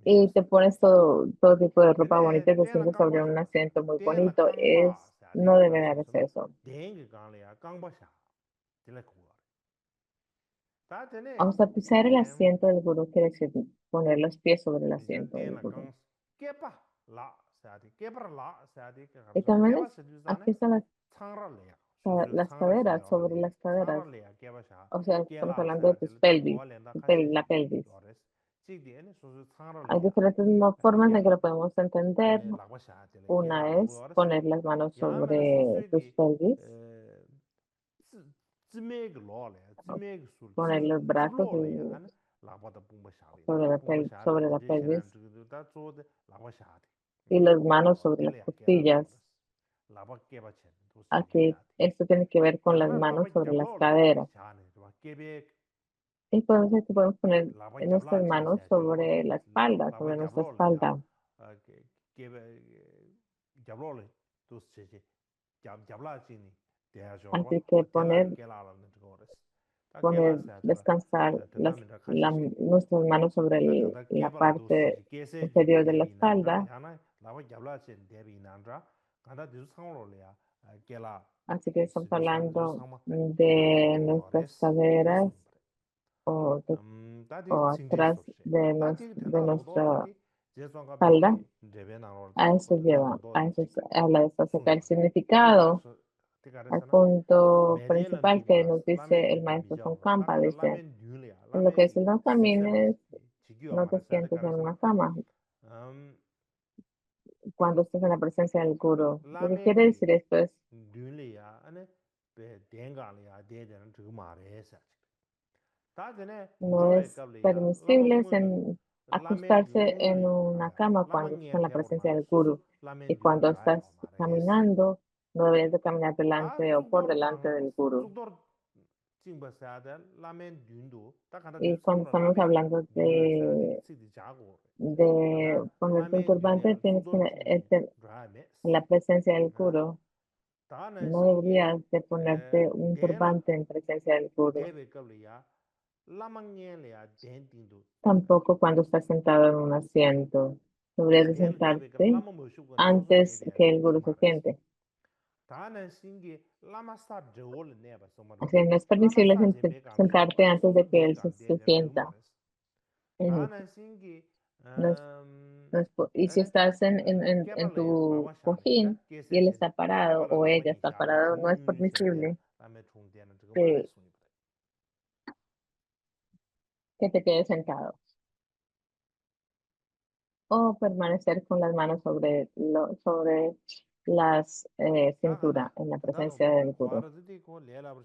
y te pones todo tipo de ropa bonita y te sientes sobre un asiento muy bonito. No debe darse eso. Vamos a pisar el asiento del gurú, quiere decir poner los pies sobre el asiento del gurú. Y también aquí están las caderas, sobre las caderas. O sea, estamos hablando de tus pelvis, la pelvis. Hay diferentes formas en que lo podemos entender. Una es poner las manos sobre tus pelvis, poner los brazos sobre la pelvis y las manos sobre las costillas. Aquí esto tiene que ver con las manos sobre las caderas. Entonces aquí podemos poner nuestras manos sobre la espalda, sobre nuestra espalda. Así que descansar nuestras manos sobre la parte inferior de la espalda. Así que estamos hablando de nuestras caderas o, atrás de nuestra espalda. A eso habla de esto acerca del significado. Al punto principal que nos dice el maestro Tsongkhapa, dice, en lo que es no camines, no te sientes en una cama cuando estás en la presencia del gurú. Lo que quiere decir esto es, no es permisible acostarse en una cama cuando estás en la presencia del gurú. Y cuando estás caminando, no deberías de caminar delante o por delante del gurú. Y cuando estamos hablando de ponerte un turbante, tienes que en la presencia del gurú. No deberías de ponerte un turbante en presencia del gurú. Tampoco cuando estás sentado en un asiento. Deberías de sentarte antes que el gurú se siente. Así no es permisible sentarte antes de que él se sienta. En- no es- y si estás en tu cojín y él está parado o ella está parado, no es permisible que, que te quedes sentado o permanecer con las manos sobre las cintura en la presencia del gurú.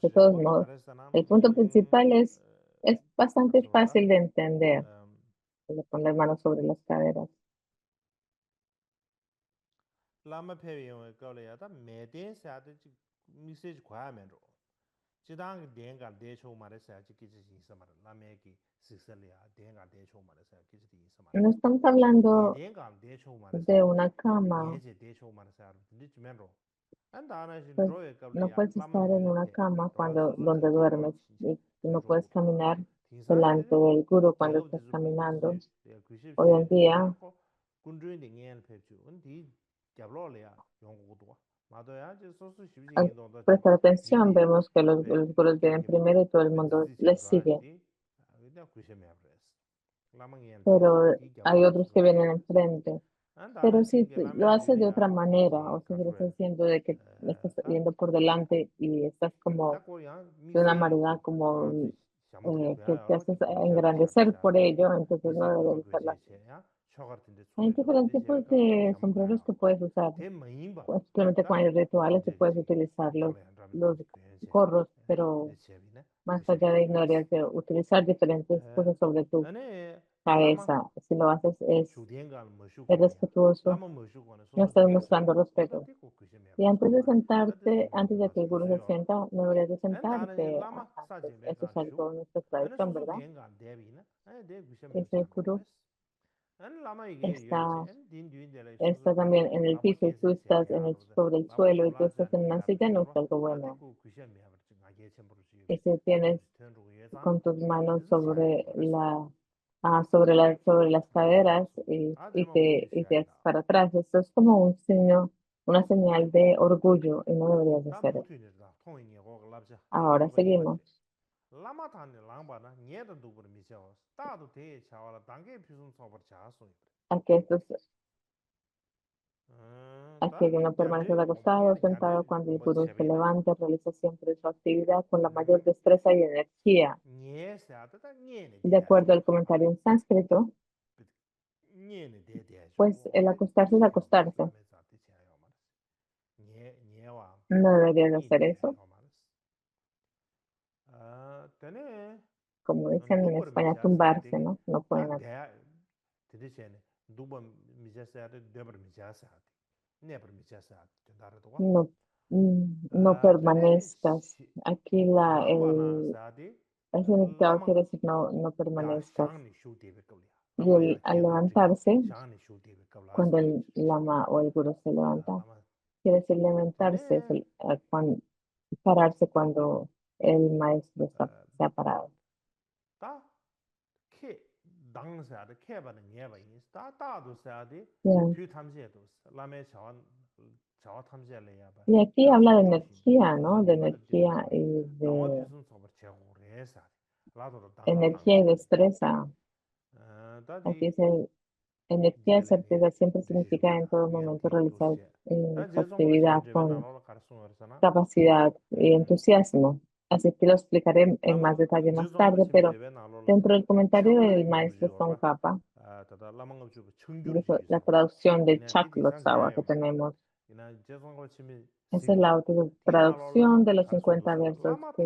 De todos modos, el punto principal es bastante fácil de entender. Le poner las manos sobre las caderas. No estamos hablando de una cama Pues no puedes estar en una cama donde duermes y no puedes caminar delante del gurú cuando estás caminando. Hoy en día, al prestar atención, vemos que los gurús vienen primero y todo el mundo les sigue, pero hay otros que vienen enfrente. Pero si lo haces de otra manera, o sea, si lo estás haciendo de que estás yendo por delante y estás como de una manera como que te haces engrandecer por ello, entonces no debería usarla. Hay diferentes tipos de sombreros que puedes usar. Pues, simplemente cuando hay rituales, tú puedes utilizar los gorros, pero más allá de ignorar de utilizar diferentes cosas sobre tu cabeza, si lo haces es respetuoso, no estás mostrando respeto. Y antes de sentarte, antes de que el gurú se sienta, no deberías de sentarte antes. Eso es algo de nuestra tradición, ¿verdad? Ese gurú está, está también en el piso y tú estás sobre el suelo y tú estás en una silla, no es algo bueno. Y si tienes con tus manos sobre las caderas y te haces para atrás, esto es como un signo, una señal de orgullo y no deberías de hacer eso. Ahora seguimos. Aquí esto es Aquí uno permanece acostado o sentado cuando el gurú se levanta, realiza siempre su actividad con la mayor destreza y energía. De acuerdo al comentario en sánscrito, pues el acostarse es acostarse. No deberías de hacer eso. Como dicen en España, tumbarse, ¿no? No pueden hacer. No, no permanezcas. Aquí el significado quiere decir no permanezcas. Y al levantarse, cuando el lama o el gurú se levanta, quiere decir levantarse, pararse cuando el maestro se ha parado. Bien. Y aquí habla de energía, ¿no? De energía y destreza. Aquí dice energía y certeza siempre significa en todo momento realizar su actividad con capacidad y entusiasmo. Así que lo explicaré en más detalle más tarde, pero dentro del comentario del maestro Tsongkhapa, dijo la traducción de Chaklotsawa que tenemos. Esa es la traducción de los 50 versos que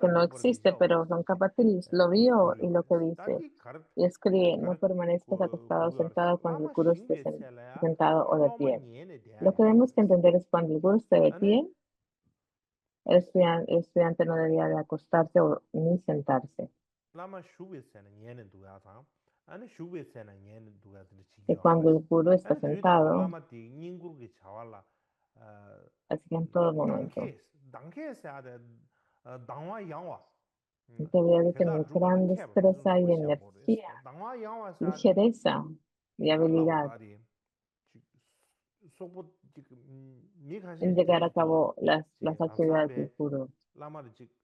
no existe, pero son capaces, lo vio y lo que dice. Y escribe, no permanezcas acostado o sentado cuando el gurú esté sentado o de pie. Lo que tenemos que entender es cuando el gurú esté de pie, el estudiante no debería de acostarse ni sentarse. Y cuando el gurú está sentado, así que en todo momento, debería de tener gran destreza y energía, ligereza y habilidad en llegar a cabo las actividades del gurú.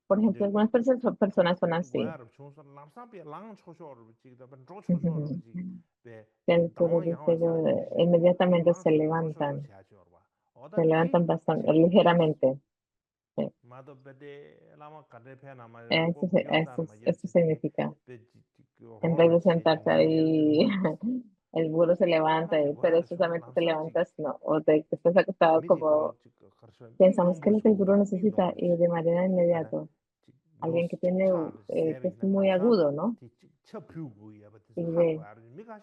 Por ejemplo, algunas personas son así. El gurú dice inmediatamente se levantan bastante ligeramente. Sí. Eso significa, en vez de sentarse ahí, el gurú se levanta y perezosamente te levantas, no, o te estás acostado como pensamos que es lo que el gurú necesita y de manera inmediata. Alguien que que es muy agudo, ¿no?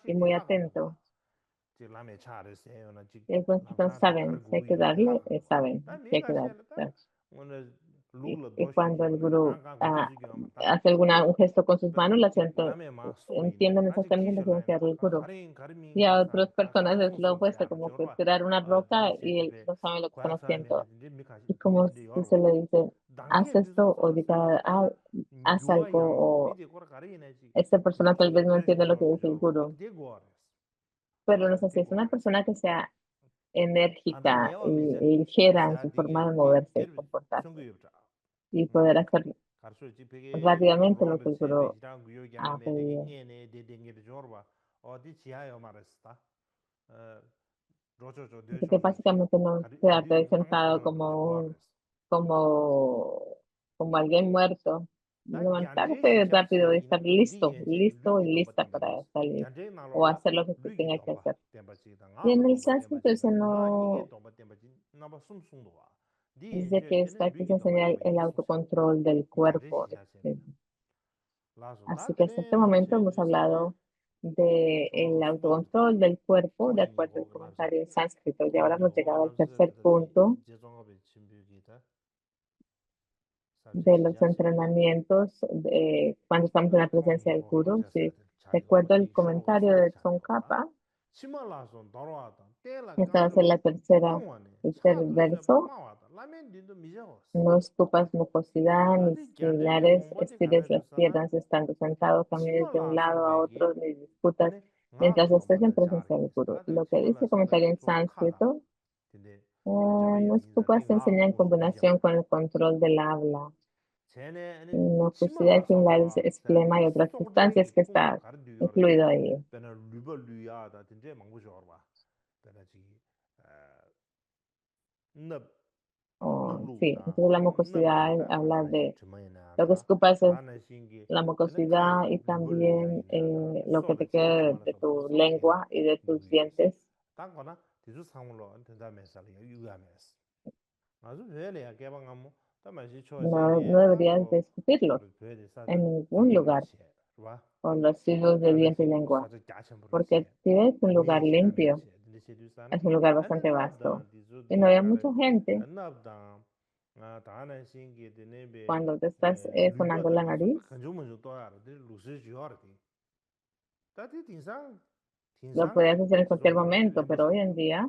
Y muy atento. Y algunas personas saben, si hay que darle, saben, si hay que darle. y cuando el gurú hace un gesto con sus manos, la gente entienden exactamente lo que quiere hacer el gurú. Y a otras personas es lo opuesto, como que tirar una roca y no saben lo que están haciendo. Y como si se le dice, haz esto o diga, haz algo, o esta persona tal vez no entiende lo que dice el gurú. Pero no sé si es una persona que sea enérgica y ligera en su forma de moverse y comportarse y poder hacer rápidamente lo que el gurú ha pedido. Así que básicamente no quedarte ahí sentado como, como alguien muerto. Levantarte rápido y estar listo y lista para salir o hacer lo que se tenga que hacer. Y en el sánscrito eso no dice que está aquí se enseña el autocontrol del cuerpo. Así que hasta este momento hemos hablado del autocontrol del cuerpo de acuerdo al comentario en sánscrito. Y ahora hemos llegado al tercer punto de los entrenamientos cuando estamos en la presencia del gurú. Sí, de acuerdo al comentario de Tsongkhapa, esta va a ser el tercer verso. No escupas mucosidad, ni señales, estires las piernas estando sentado, camines de un lado a otro, ni disputas mientras estés en presencia del gurú. Lo que dice el comentario en sánscrito, no escupas se enseña en combinación con el control del habla. Mucosidad y similares, esplema y otras sustancias que está incluido ahí. Sí, entonces la mucosidad habla de lo que escupas es la mucosidad y también lo que te queda de tu lengua y de tus dientes. No deberías discutirlos en ningún lugar con los filos de diente y lengua, porque Tibet es un lugar limpio, es un lugar bastante vasto y no había mucha gente. Cuando te estás sonando la nariz, lo podías hacer en cualquier momento, pero hoy en día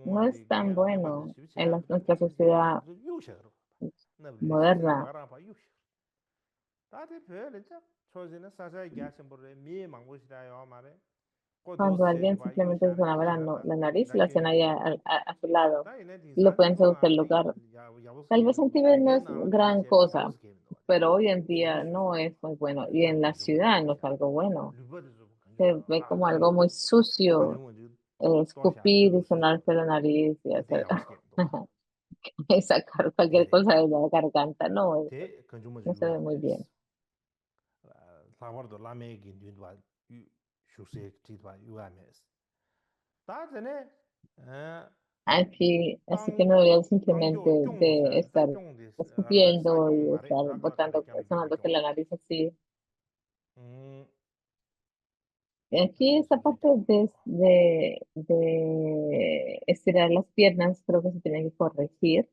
no es tan bueno en nuestra sociedad moderna. Cuando alguien simplemente se sonaba la nariz, la hacían ahí a su lado y lo pueden seducir el lugar. Tal vez en Tibet no es gran cosa, pero hoy en día no es muy bueno y en la ciudad no es algo bueno. Se ve como algo muy sucio, escupir y sonarse la nariz y hacer y sacar cualquier cosa de la garganta. No, eso no se ve muy bien. Aquí, así que no debería simplemente de estar escupiendo y estar botando, sonándote la nariz así. Aquí esta parte de estirar las piernas creo que se tiene que corregir.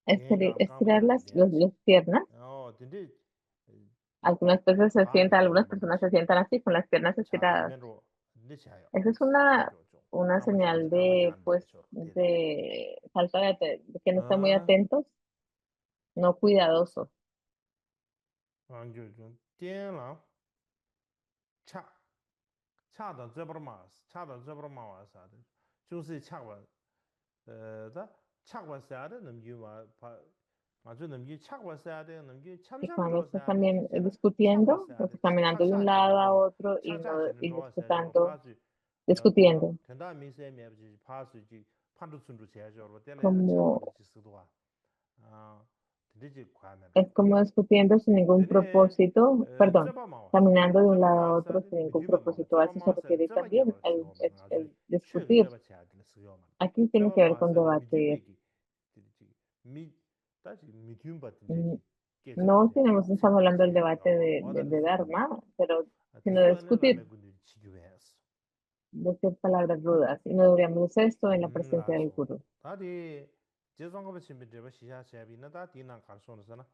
Estirar las piernas. Algunas personas se sientan así con las piernas estiradas. Esa es una señal de falta de que no están muy atentos, no cuidadosos. Y cuando estás también discutiendo, estás caminando de un lado a otro y discutiendo, como es como discutiendo sin ningún propósito, perdón, caminando de un lado a otro sin ningún propósito. A eso se refiere también el discutir. Aquí tiene que ver con debatir. No estamos hablando del debate de Dharma, pero sino de discutir. decir palabras rudas y no deberíamos hacer esto en la presencia del 라소 gurú. 다디 제정업의 준비되고 시작해야비나 다 디난 갈소는 다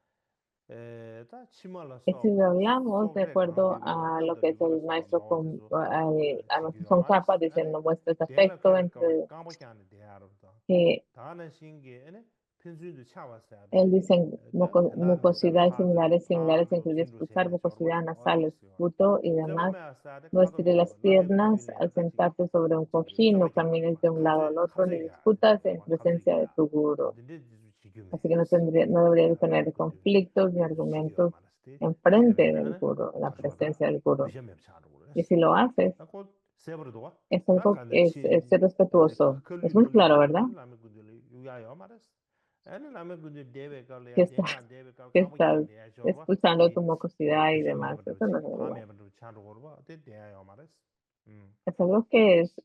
Y 치마라서 si lo hablamos de 속에 acuerdo 강비비나 a lo 냠도 que es el 리버라서 maestro 나와서 a nuestro 지기와 son 말았어 capas, dicen, 아니 no muestres 대나 afecto 그러니까 entre 까맣게 하는 대하로다 que 다는 신기에 아니 편수도 차왔어야 돼 él dice 대나는 mucosidades similares 파로 incluye 진도 escuchar 세대 저거 mucosidad nasal, 어디스요 esputo y demás. 저거면 아싸데 No estires 카도미고 las 라메 piernas 군들레 al 다지 sentarte sobre un 지기 cojín, no 저렇게 camines de un lado al otro, ni 카즈야 discutas en presencia de 카즈야 tu guru. 어딘데 Así que no 지기면서 no deberías 라메 tener 군들 conflictos ni 지기와 argumentos 말았을 enfrente del 세베나는 guru, en la 가져와다 presencia del guru. 위험에 차는 거를 Y si lo haces, 곧 세버도가 es 다 algo 간데 que es 치 ser respetuoso. Es muy claro, ¿verdad? 라메 군들 유야요 말았어 아니 라메 군들 대베 Que 걸려야 estás, 대나 대베 걸 que 까먹게 estás 안 돼야 저거 escuchando tu 디 mucosidad y 비셔 demás. 메버도 Eso no es algo 밤에 bueno. 메버도 차로 걸어 대 대야요 말았어 Es algo que es,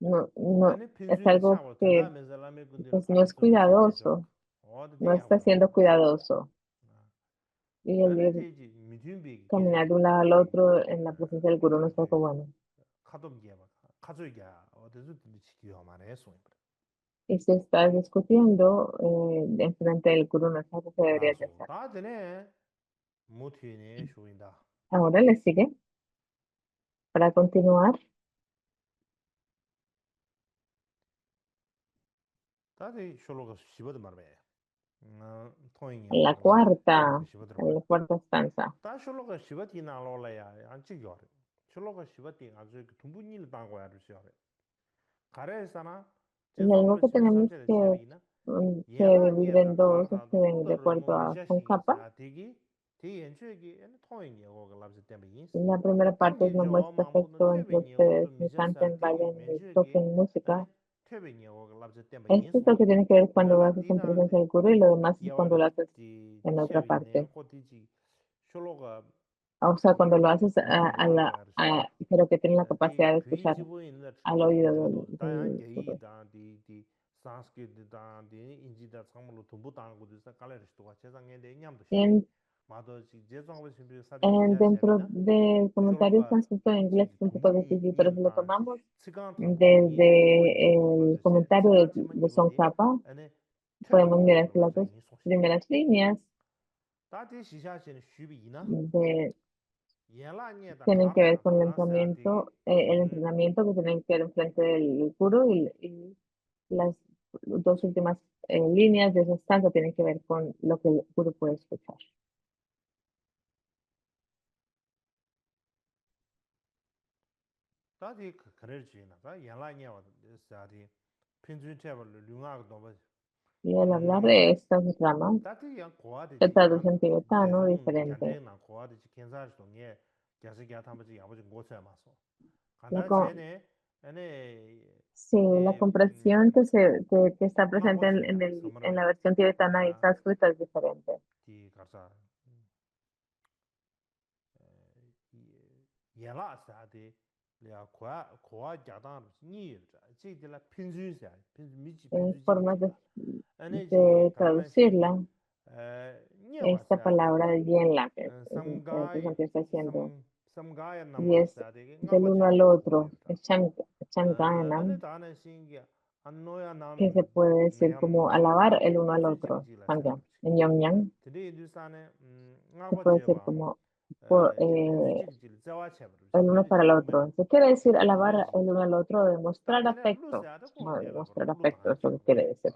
no, 아니 es 핀수도 algo 차고 que 된다면서 라메 군들 pues no es 가르쳐 주시네 저 cuidadoso, 어디 no está 대야고 siendo 말았어 cuidadoso. Y el 아니 ir 대지 미준비 caminar de un lado al otro en la presencia del gurú no es algo bueno. 카돔기야 카조기야 어디서 지키요 말했어 Y si estás discutiendo enfrente del gurú no es algo que deberías de 라소 hacer. 다 되네 못히네 쇼인다 Ahora le sigue. Para continuar, 다들 쇼로가 씹어도 말해 토잉이 en 쇼로가 씹어도 la cuarta stanza. 다 쇼로가 씹어디 나로라야 안 찍여 쇼로가 씹어디 아주 둥분일 당고야 주셔 가래사나 Y algo que tenemos 제비나 que dividir en dos es 카르다 que ven de 루더를 acuerdo a son capa. 되기 대연주에게 토잉이 오고 랍스 때문에 Y la primera parte es no 저 muestra 마모는 afecto entre 퇴변이 ustedes, 오도 ni 미셔사 canten, 되기 bailen, ni 매주에게 toquen 아니 música. 퇴변이 오고 랍스 때문에 Esto es lo que tiene que ver cuando 그러나 haces en 디나 presencia del gurú y lo demás es cuando 기아와르 lo haces 디 en otra 체비네 parte. 코디지 쇼로가 O sea, cuando lo haces 루나고야르시오 pero que tienen la capacidad 디 de escuchar 귀지부 있는 al 트로도 oído 저도 다양 del gurú. 게이다 디 산스크리트다 디 인지다 상물로 돈부 당고도 깔레르스도가 세상에 내 냠도 En, 마도 제정하고 싶은 사디 dentro 시작이나 de comentarios 쇼로가 transcrito en inglés es un poco 동분이 difícil, pero si lo 일단 tomamos 시간 당고 이 desde el 맞아 comentario 시간 de Son 치면 Capa, 안에 podemos 퇴변이 mirar 오고 que las dos 갑자기 속시 primeras líneas 다디 시작하는 슈비이나 de, 예라니에다 tienen que ver con 카르나다 el entrenamiento que tienen que ver enfrente del gurú y las dos últimas líneas de esa estancia tienen que ver con lo que el gurú puede escuchar. 다디 그럴지나 다 예라니에와 다디 핀준 테블 융하고 너무 Y al hablar de estas ramas, 다디 양 고아디 se traduce en tibetano 대중 diferente. 견제나 고아디 켄사스 동에 계속이야 담지 아버지 고쳐 마서 La, 간다 co- 제네 안에 sí, la comprensión que está presente 나고시나 en la 섬으로 versión tibetana y sánscrita es diferente. 디 가서 예라사디 야 고아 자단 니 지들라 핀주사 핀주 미치 Hay 핀주지 formas 에너지 de 다나 traducirla. 신기 Esta 니와사디 palabra yenla, que 삼가이 empieza haciendo, 삼가야 y es 나마사디 del uno al otro, es 아니 Changayanam, 다나 신기 안노야 que 남 se puede decir como 내암 alabar el uno al otro, 핀주지지라 Changyam. En Yongyang 드리 인두산에 se puede decir 나고제바 como 핀주지지를 자와체버 el uno para el otro. Se quiere decir alabar el 에너지 uno al otro, 다 demostrar 되네 afecto. 루스야도 No, 고디야가 demostrar afecto es lo que 루당하죠 quiere decir.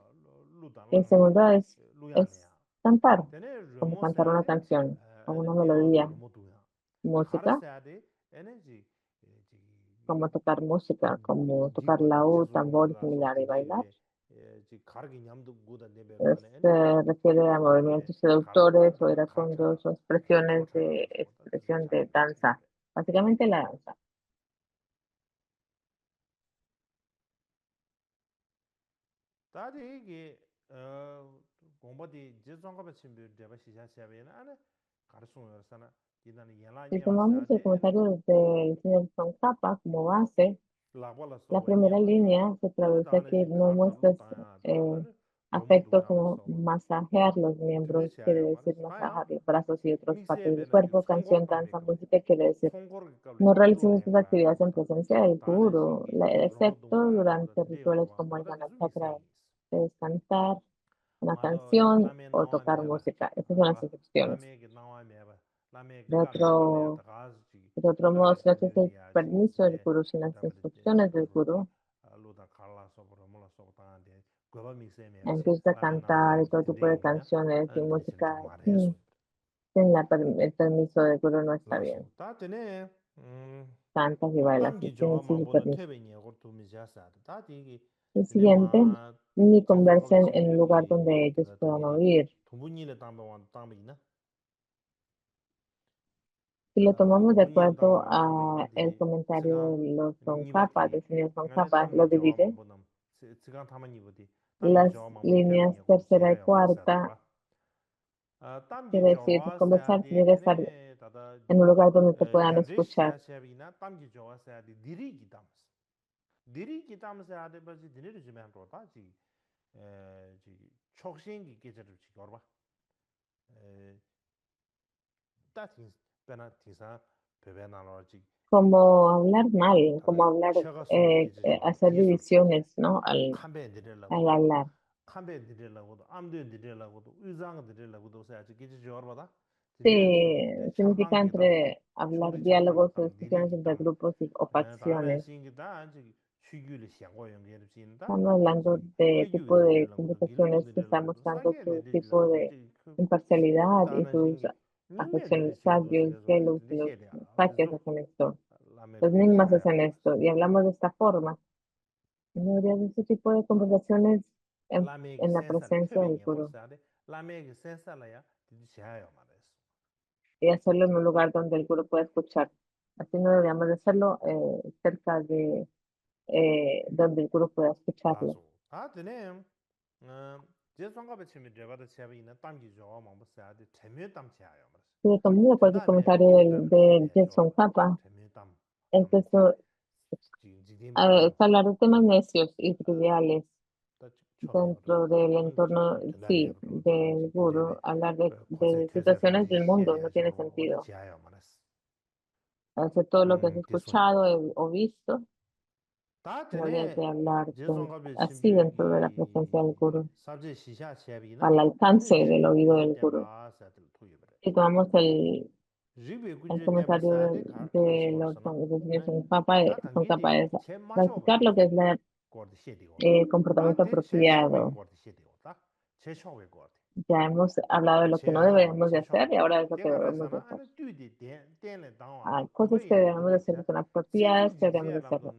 Y el 루당랑 segundo es 루야네야 cantar, 되네 como cantar una 르모스야데 canción, o 아니 una 미와도 melodía, 르모도야 música, 가르스야데 에너지 como tocar música, como tocar 기고다 laúd, tambor 제소라서 similar y bailar. 되게 지 가르기 냠도 고다 내배 거네 Se refiere a 되게 movimientos seductores o 가르다다 iracundos 가르쳐라 o expresiones 고차라 de 고다 expresión de 차라 danza. Básicamente la danza. 다들 이게 공부디 제정업에 친구 되바 시작하면 안에 가르치는 거잖아 이나는 Si 예라니에 tomamos el 왔어야지 comentario desde el señor Son Capa como base, 라고라서 la primera 왜냐면 línea se 안에 traduce 다는 aquí, 지 no 카르다 muestres 루다야 저 안에 Afecto como masajear los miembros, quiere decir masajar los brazos y otras partes del cuerpo. Canción, danza, música, quiere decir no realices estas actividades en presencia del gurú, excepto durante rituales como el Gana Chakra, de descansar, una canción o tocar música. Estas son las excepciones. De otro, de otro modo, si no tienes el permiso del gurú, sin las instrucciones del gurú, empiezas a cantar y todo tipo de canciones y música sin el permiso del gurú no está bien. Cantas y bailas sin su permiso. El siguiente, ni conversen en un lugar donde ellos puedan oír. Si lo tomamos de acuerdo a el comentario de los Tsongkhapa, del señor Tsongkhapa, lo divide. Las líneas tercera y cuarta, quiere decir, conversar tiene que estar en un lugar donde te puedan escuchar. Como hablar mal, como hablar, hacer divisiones, ¿no? Al hablar. Sí, significa entre hablar diálogos o discusiones entre grupos o facciones. Estamos hablando de tipo de conversaciones que están mostrando su tipo de imparcialidad y sus afecciones. Sabios, gelos y los saquios hacen esto. Los Nyingmas hacen esto. Y hablamos de esta forma. No habría de ese tipo de conversaciones en la presencia del gurú. Y hacerlo en un lugar donde el gurú pueda escuchar. Así no deberíamos de hacerlo cerca de donde el gurú pueda escucharlo. Si tomamos de acuerdo el comentario de Tsongkhapa, empezó a hablar de temas necios y triviales dentro del entorno, sí, del gurú. Hablar de situaciones del mundo no tiene sentido. Hacer todo lo que has escuchado o visto, no habrías de hablar así dentro de la presencia del gurú, al alcance del oído del gurú. Y tomamos el comentario del señor Tsongkhapa, son capaces de practicar lo que es el comportamiento apropiado. Ya hemos hablado de lo que no debemos de hacer y ahora es lo que debemos de hacer. Hay cosas que debemos de hacer que son apropiadas, que debemos de hacerlo.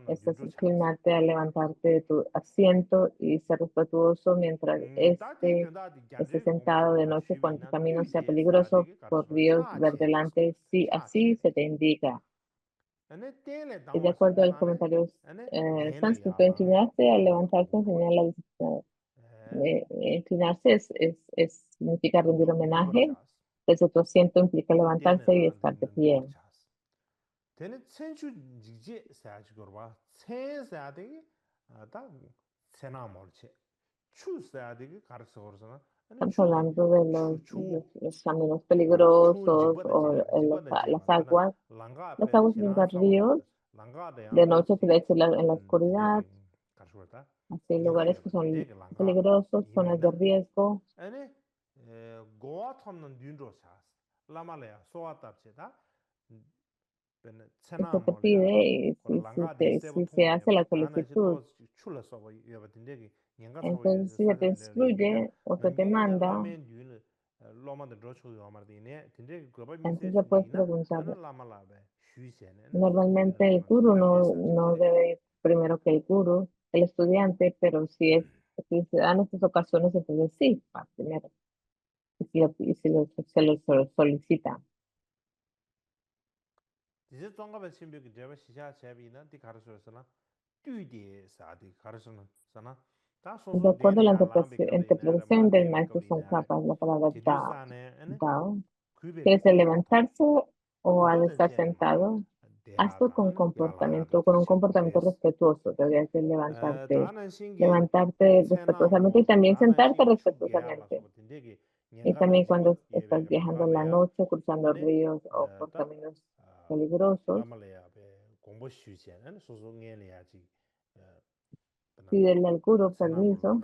Esto es inclinarte a levantarte de tu asiento y ser respetuoso mientras esté sentado de noche cuando tu camino sea peligroso, por Dios, ver delante, si así se te indica. Y de acuerdo al comentario sánscrito, inclinarse al levantarse enseñar la disciplina. Inclinarse significa rendir homenaje. Desde tu asiento implica levantarse y estar de pie. Estamos hablando de los caminos peligrosos o las aguas. Las aguas significan ríos. De noche quiere decir en la oscuridad. Así, lugares que son peligrosos, zonas de riesgo. Se te pide y si se hace la solicitud, entonces si se te instruye o se te manda, entonces le puedes preguntar. Normalmente el gurú no debe ir primero que el gurú, el estudiante, pero si se dan estas ocasiones, entonces sí, va primero. Y si se lo solicita. De acuerdo a la interpretación del maestro Tsongkhapa, la palabra Dao, quiere decir levantarse o al estar sentado, hazlo con un comportamiento respetuoso. Deberías de levantarte respetuosamente y también sentarte respetuosamente. Y también cuando estás viajando en la noche, cruzando ríos o por caminos peligrosos, pídele al gurú permiso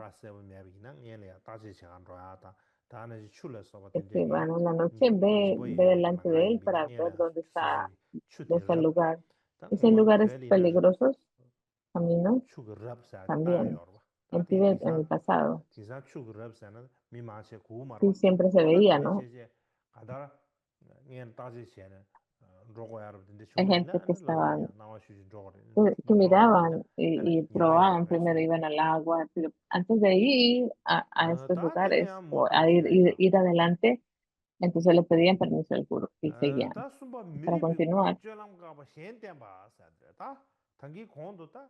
que van en la noche, ve delante de él para ver dónde está el lugar. Y si hay lugares peligrosos, caminos, también. En Tíbet, en el pasado, sí siempre se veía, ¿no? Hay gente que estaban, que miraban y probaban, primero iban al agua, pero antes de ir a estos lugares o a ir adelante, entonces le pedían permiso al gurú y seguían 다 숨바 para 미리비 continuar. 쥐랑가 봐 현대바 다 단기 공도 다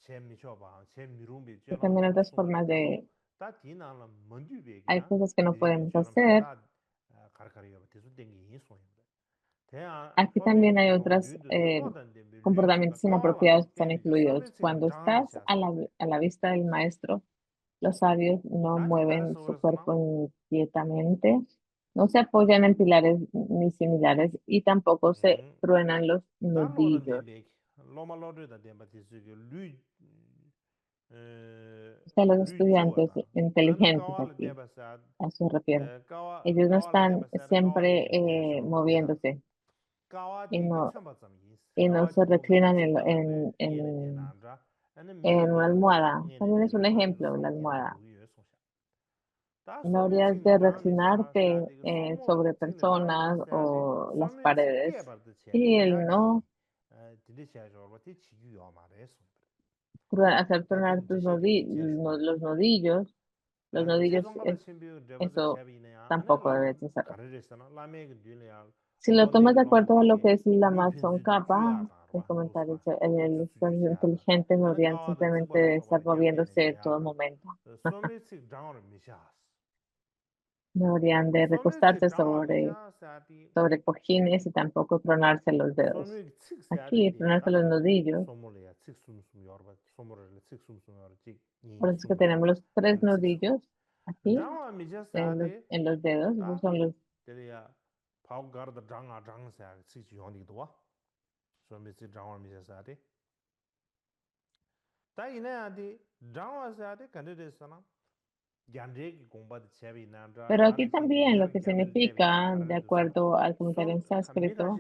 재미셔봐 재미룸비 Y también 쥐랑가 otras formas 숨바데도 de, 다 디나라 hay 먼디베기야 cosas que no 미리비 podemos 쥐랑가 hacer. 다 가르가리요 대수 땡기 인소인데 대야 Aquí también hay 퍼베기 otros 롱류도 대로던데 류진다 comportamientos 까와다 inapropiados que están 제비 incluidos. 서밋이 Cuando estás 장미샤서 a la vista del maestro, los sabios no 다디다 mueven su 서울에서나 cuerpo inquietamente, no se apoyan en pilares ni similares y tampoco se truenan los 달로는 nudillos. 데베기 로마로르다 데바티스기 류 O sea, los estudiantes 류주와다 나는 inteligentes 까와를 aquí, 데바사 a eso se refiere. Ellos no 까와를 están 데바사 까와를 siempre 데바테서 디다 moviéndose y 까와디 no, 미천바점 인스 y no se 까와디 도 reclinan 미친다라베 니에네 니나라 아니 en una 미르베 almohada. 니에네 También es un 니르바 ejemplo, la 소미니나 almohada. 루이 소샤 다 No 소미 habrías 칭 de 당미샤 reclinarte 사디 소모 sobre 칭 personas 당미샤디 o las 소미 칭 paredes. 깨바드 체 Y el no 딘다기 디디샤죠 바티 치규요 마레소 hacer tronar 다디 제셰기 los nudillos. Los nudillos, 최종가다 신비의 레버드 eso 샵이네야 안에 tampoco debes hacerlo. 가르르스나 라메기 뒤에야 Si lo tomas de acuerdo a lo 론데기 que es la Amazon 류핀즈디 capa, 주야다 el 봐 comentario, 노스바 el 어디스 espacio 주야다 inteligente no 안에 deberían 가와다 찌벌라 simplemente estar 서버 냥게네 moviéndose todo 니야다 momento. 소미식 장어를 미샤스 No deberían de recostarse 소미식 장어 미샤사디 sobre cojines y tampoco tronarse los dedos. 소미식 Aquí, tronarse 칙사디디다 los nudillos. 소몰이야 칙숨숨 열바 소몰을 칙숨숨 열지 Por eso es que tenemos los tres nudillos aquí 장어 미샤사디 en los dedos. Esos 다 son los. 데리야 파우가르다 장아 장사 칙지 요니도 와 소미식 장어 미샤사디 다 이내야디 장어사디 간데스나 Pero aquí también lo que significa, de acuerdo al comentario en sánscrito,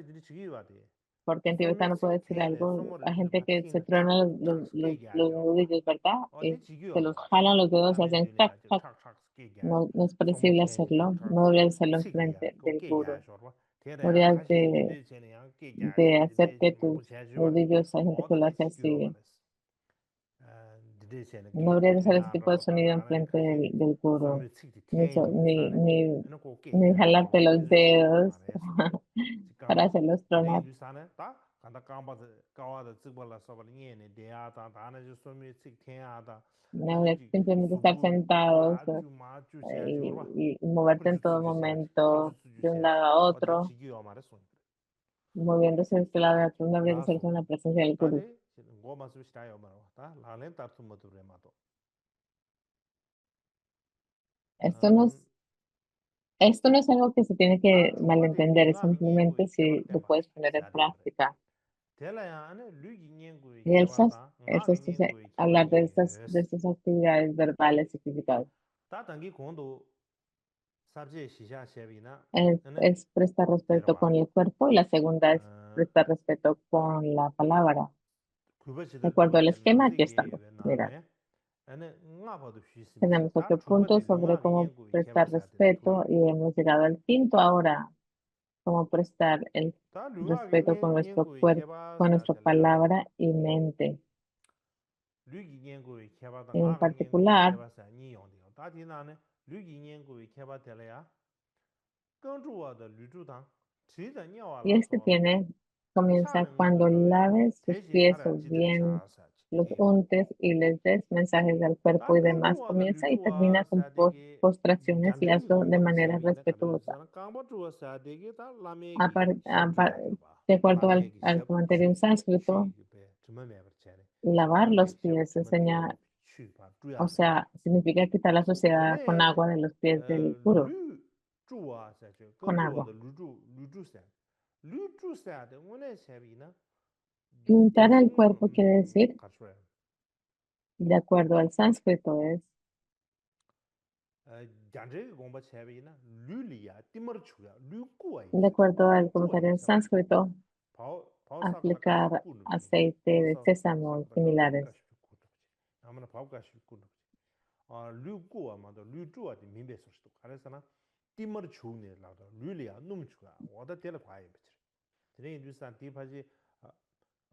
porque en tibetano puede decir algo, hay gente que se trona los nudillos, ¿verdad? Y se los jalan los dedos y hacen clac, clac. No, no es posible hacerlo, no deberías hacerlo en frente del guru. Deberías de hacer que tus nudillos, hay gente que lo hace así. No deberías hacer ese tipo de sonido en frente del guru, ni jalarte los dedos para hacerlos tronar. No deberías simplemente estar sentados y moverte en todo momento de un lado a otro, moviéndose de este lado a otro. No deberías hacerse en la presencia del guru. Esto no es, esto no es algo que se tiene que malentender, es simplemente si lo puedes poner en práctica. Y hablar de estas actividades verbales y físicas. Es prestar respeto con el cuerpo y la segunda es prestar respeto con la palabra. De acuerdo al esquema, aquí estamos. Mira, tenemos otro punto sobre cómo prestar respeto y hemos llegado al quinto ahora, cómo prestar el respeto con nuestro cuerpo, con nuestra palabra y mente. En particular, y comienza cuando laves tus pies o bien los untes y les des mensajes al cuerpo y demás. Comienza y termina con postraciones y hazlo de manera respetuosa. De acuerdo al comentario en sánscrito, lavar los pies enseña, o sea, significa quitar la suciedad con agua de los pies del gurú, con agua. Limpiar el cuerpo quiere decir, de acuerdo al sánscrito, es de acuerdo al comentario en sánscrito, aplicar aceite de sésamo y similares.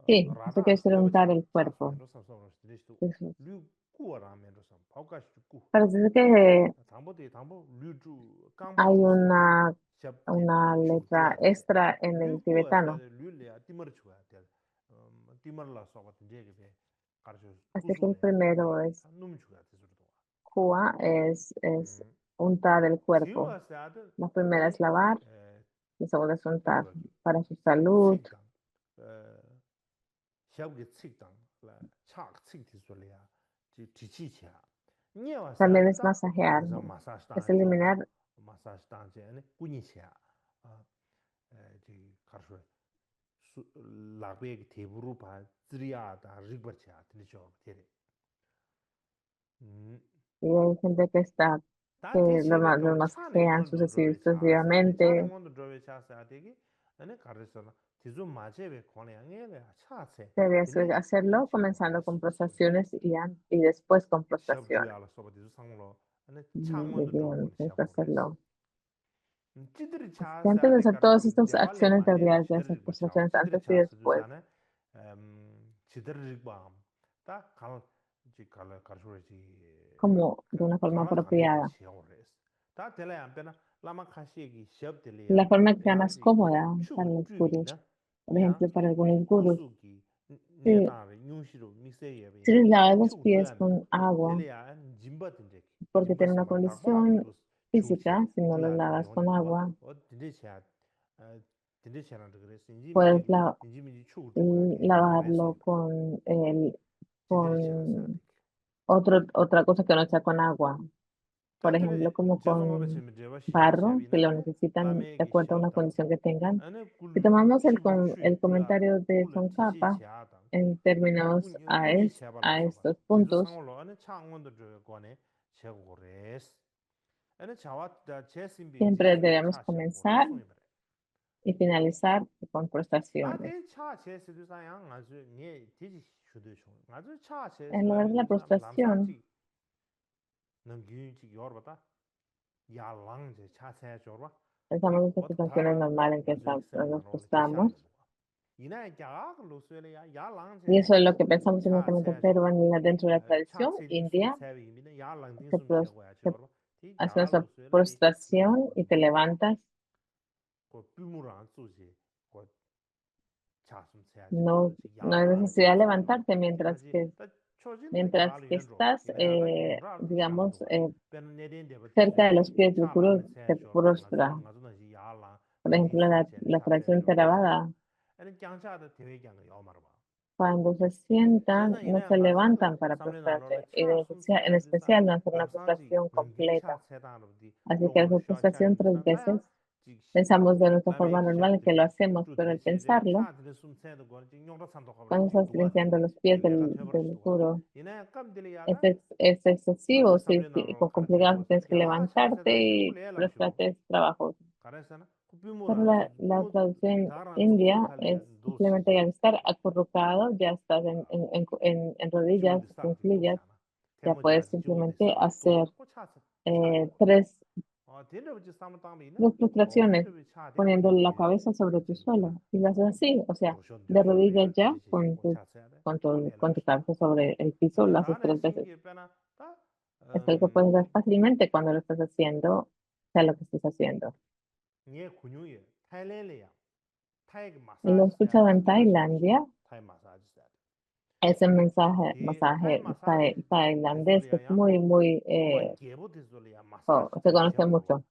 Sí, eso quiere decir untar el cuerpo. Parece que hay una letra extra en el tibetano. Así que el primero es Kua, es untar el cuerpo. La primera es lavar, la segunda es untar para su salud. También es masajear, es eliminar y hay gente que está que los masajean sucesivamente. Debes hacerlo comenzando con prostraciones y después con prostraciones. Debemos hacerlo. Y antes de hacer todas estas acciones, deberías de hacer prostraciones antes y después. Como de una forma apropiada. La forma que sea más cómoda para los gurús. Por ejemplo, para algunos gurús, si les lavas los pies con agua, porque tienen una condición física, si no los lavas con agua, puedes lavarlo con otra cosa que no sea con agua. Por ejemplo, como con barro, si lo necesitan de acuerdo a una condición que tengan. Si tomamos el comentario de Tsongkhapa en términos a estos puntos, siempre debemos comenzar y finalizar con prostraciones. En lugar de la prostración, pensamos en estas situaciones normales en que nos postramos. Y eso es lo que pensamos inmediatamente, pero dentro de la tradición india, se hace una prostración y te levantas. No hay necesidad de levantarte mientras que estás, digamos, cerca de los pies del gurú, te prostra. Por ejemplo, la tradición Theravada, cuando se sientan, no se levantan para prostrarse, y en especial no hacer una prostración completa. Así que hacer prostración 3 veces, pensamos de nuestra forma normal en que lo hacemos, pero al pensarlo, cuando estás limpiando los pies del gurú, es excesivo, si con complicado tienes que levantarte y prostrarte es trabajoso. Pero la traducción india es simplemente al estar acurrucado, ya estás en rodillas, cuclillas, ya puedes simplemente hacer 3 prostraciones poniendo la cabeza sobre tu suelo. Y lo haces así, o sea, de rodillas ya con tu cabeza sobre el piso, lo haces 3 veces. Es algo que puedes hacer fácilmente cuando lo estás haciendo, sea lo que estés haciendo. Lo he escuchado en Tailandia, ese masaje tailandés que es muy, muy, se conoce mucho.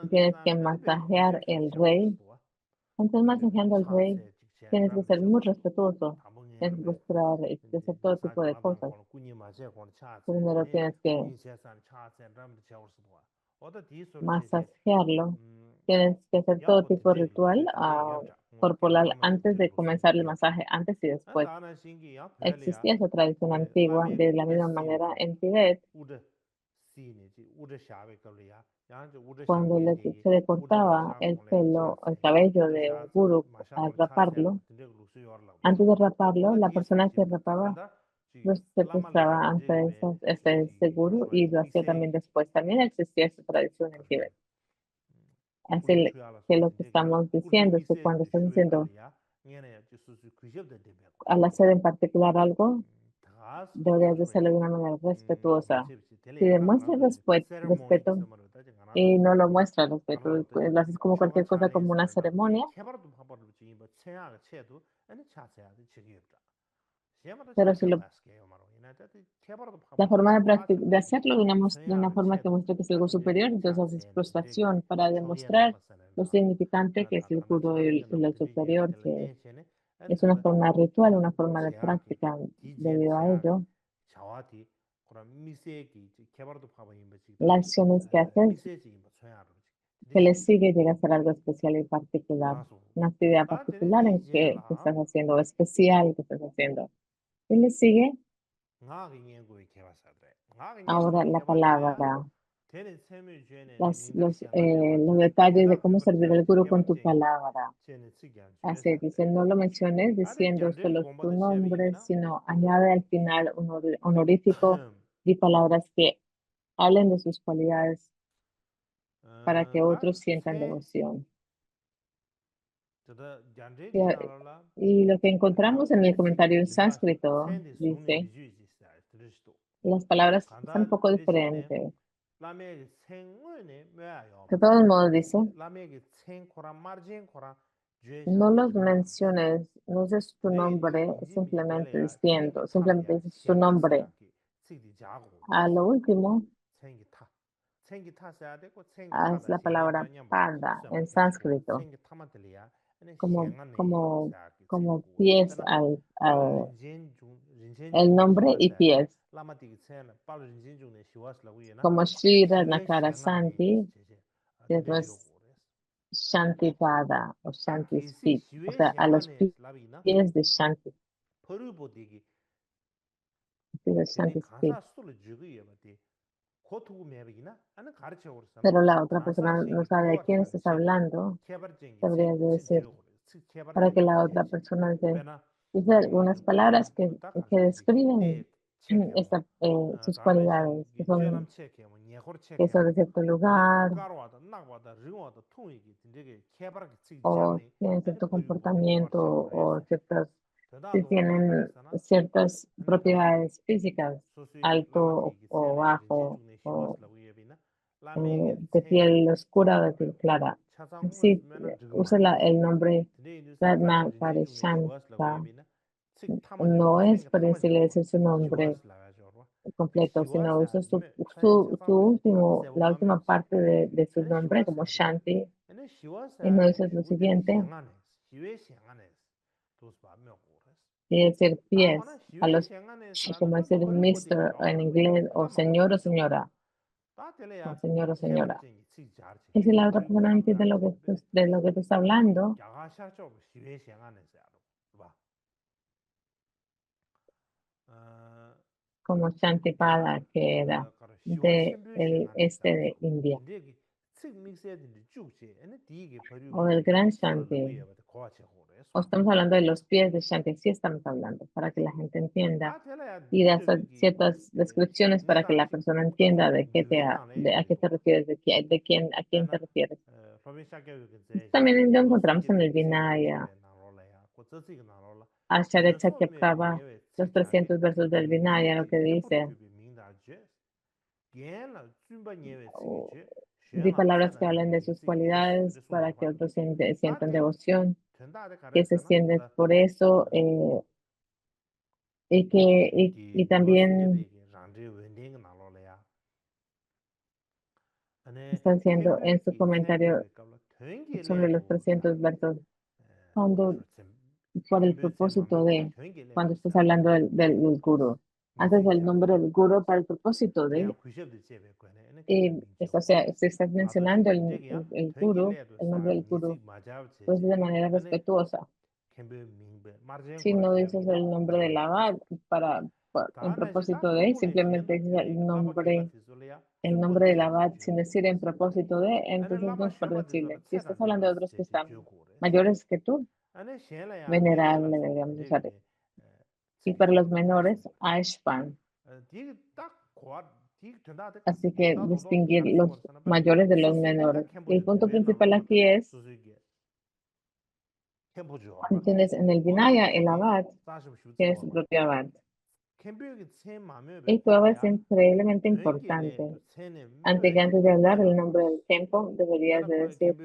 tienes que masajear el rey. Antes masajeando al rey, tienes que ser muy respetuoso. Tienes que mostrar, hacer todo tipo de cosas. Primero tienes que masajearlo. Tienes que hacer todo tipo de ritual corporal antes de comenzar el masaje, antes y después. Existía esa tradición antigua, de la misma manera en Tibet, cuando se le cortaba el pelo, el cabello de un gurú al raparlo, antes de raparlo, la persona que rapaba pues, se postraba ante ese gurú y lo hacía también después. También existía esa tradición en Tibet. Así que lo que estamos diciendo es que cuando estás diciendo al hacer en particular algo, deberías de hacerlo de una manera respetuosa. Si demuestras respeto y no lo muestras respeto, pues, lo haces como cualquier cosa, como una ceremonia, pero si la forma de hacerlo de una forma que muestre que es algo superior, entonces haces frustración para demostrar lo significante que es el puro y lo superior, que es una forma ritual, una forma de práctica. Debido a ello, las acciones que haces, que le sigue, llega a ser algo especial y particular, una actividad particular en que estás haciendo, especial que estás haciendo. Y le sigue ahora la palabra, los detalles de cómo servir al gurú con tu palabra. Así dice, no lo menciones diciendo solo tu nombre, sino añade al final un honorífico y palabras que hablen de sus cualidades para que otros sientan devoción. Y lo que encontramos en el comentario en sánscrito dice, las palabras son un poco diferentes. De todos modos dice, no los menciones, no dices tu nombre simplemente diciendo, simplemente dices tu nombre. A lo último, haz la palabra pada en sánscrito, como pies el nombre y pies, como Sri Nakara Santi, después Shanti Pada o Shanti Feet, o sea, a los pies de Shanti, de Shanti Feet. Pero la otra persona no sabe de quién estás hablando, deberías de decir, para que la otra persona dice algunas palabras que describen sus cualidades, que son de cierto lugar o tienen cierto comportamiento o si tienen ciertas propiedades físicas, alto o bajo, o de piel oscura o de piel clara. Sí, usa el nombre Radna Parishanta. No es para decirle ese su nombre completo, sino usa la última parte de su nombre como Shanti. Y no dices lo siguiente, y decir pies, como decir Mr. en inglés, o señor o señora, o señor o señora. Y si la otra persona no entiende de lo que tú estás hablando, como Shantipada, que era del este de India, o del Gran Shanti, o estamos hablando de los pies de Shanti, sí estamos hablando, para que la gente entienda, y de hacer ciertas descripciones para que la persona entienda a qué te refieres, a quién te refieres. También lo encontramos en el Vinaya, Acharya Chakyapava, los 300 versos del Vinaya, lo que dice, di palabras que hablen de sus cualidades para que otros sientan devoción, que se sienten por eso, y también está haciendo en su comentario sobre los 300 versos, cuando, por el propósito de, cuando estás hablando del gurú. Antes el nombre del gurú para el propósito de, o sea, si estás mencionando el gurú, el nombre del gurú, pues de manera respetuosa. Si no dices el nombre del abad en propósito de, simplemente dices el nombre del abad sin decir en propósito de, entonces no es permisible. Si estás hablando de otros que están mayores que tú, venerable, deberíamos usar. Y para los menores, Aishpan. Así que distinguir los mayores de los menores. Y el punto principal aquí es, cuando tienes en el Vinaya, el abad, tienes su propio abad. Y tu abad es increíblemente importante. Antes de hablar el nombre del tiempo, deberías de decir,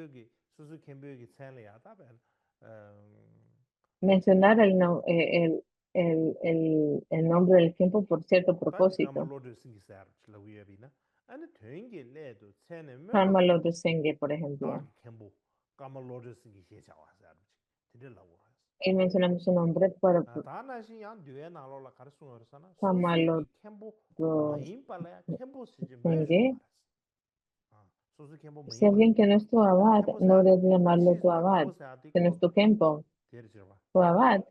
mencionar el nombre del tiempo por cierto propósito. Karma Lotus Senge, por ejemplo. Y mencionamos su nombre por Karma Lotus Senge. Si alguien que no es tu abad, no debes llamarlo tu abad, que no es tu Kempo. Tu abad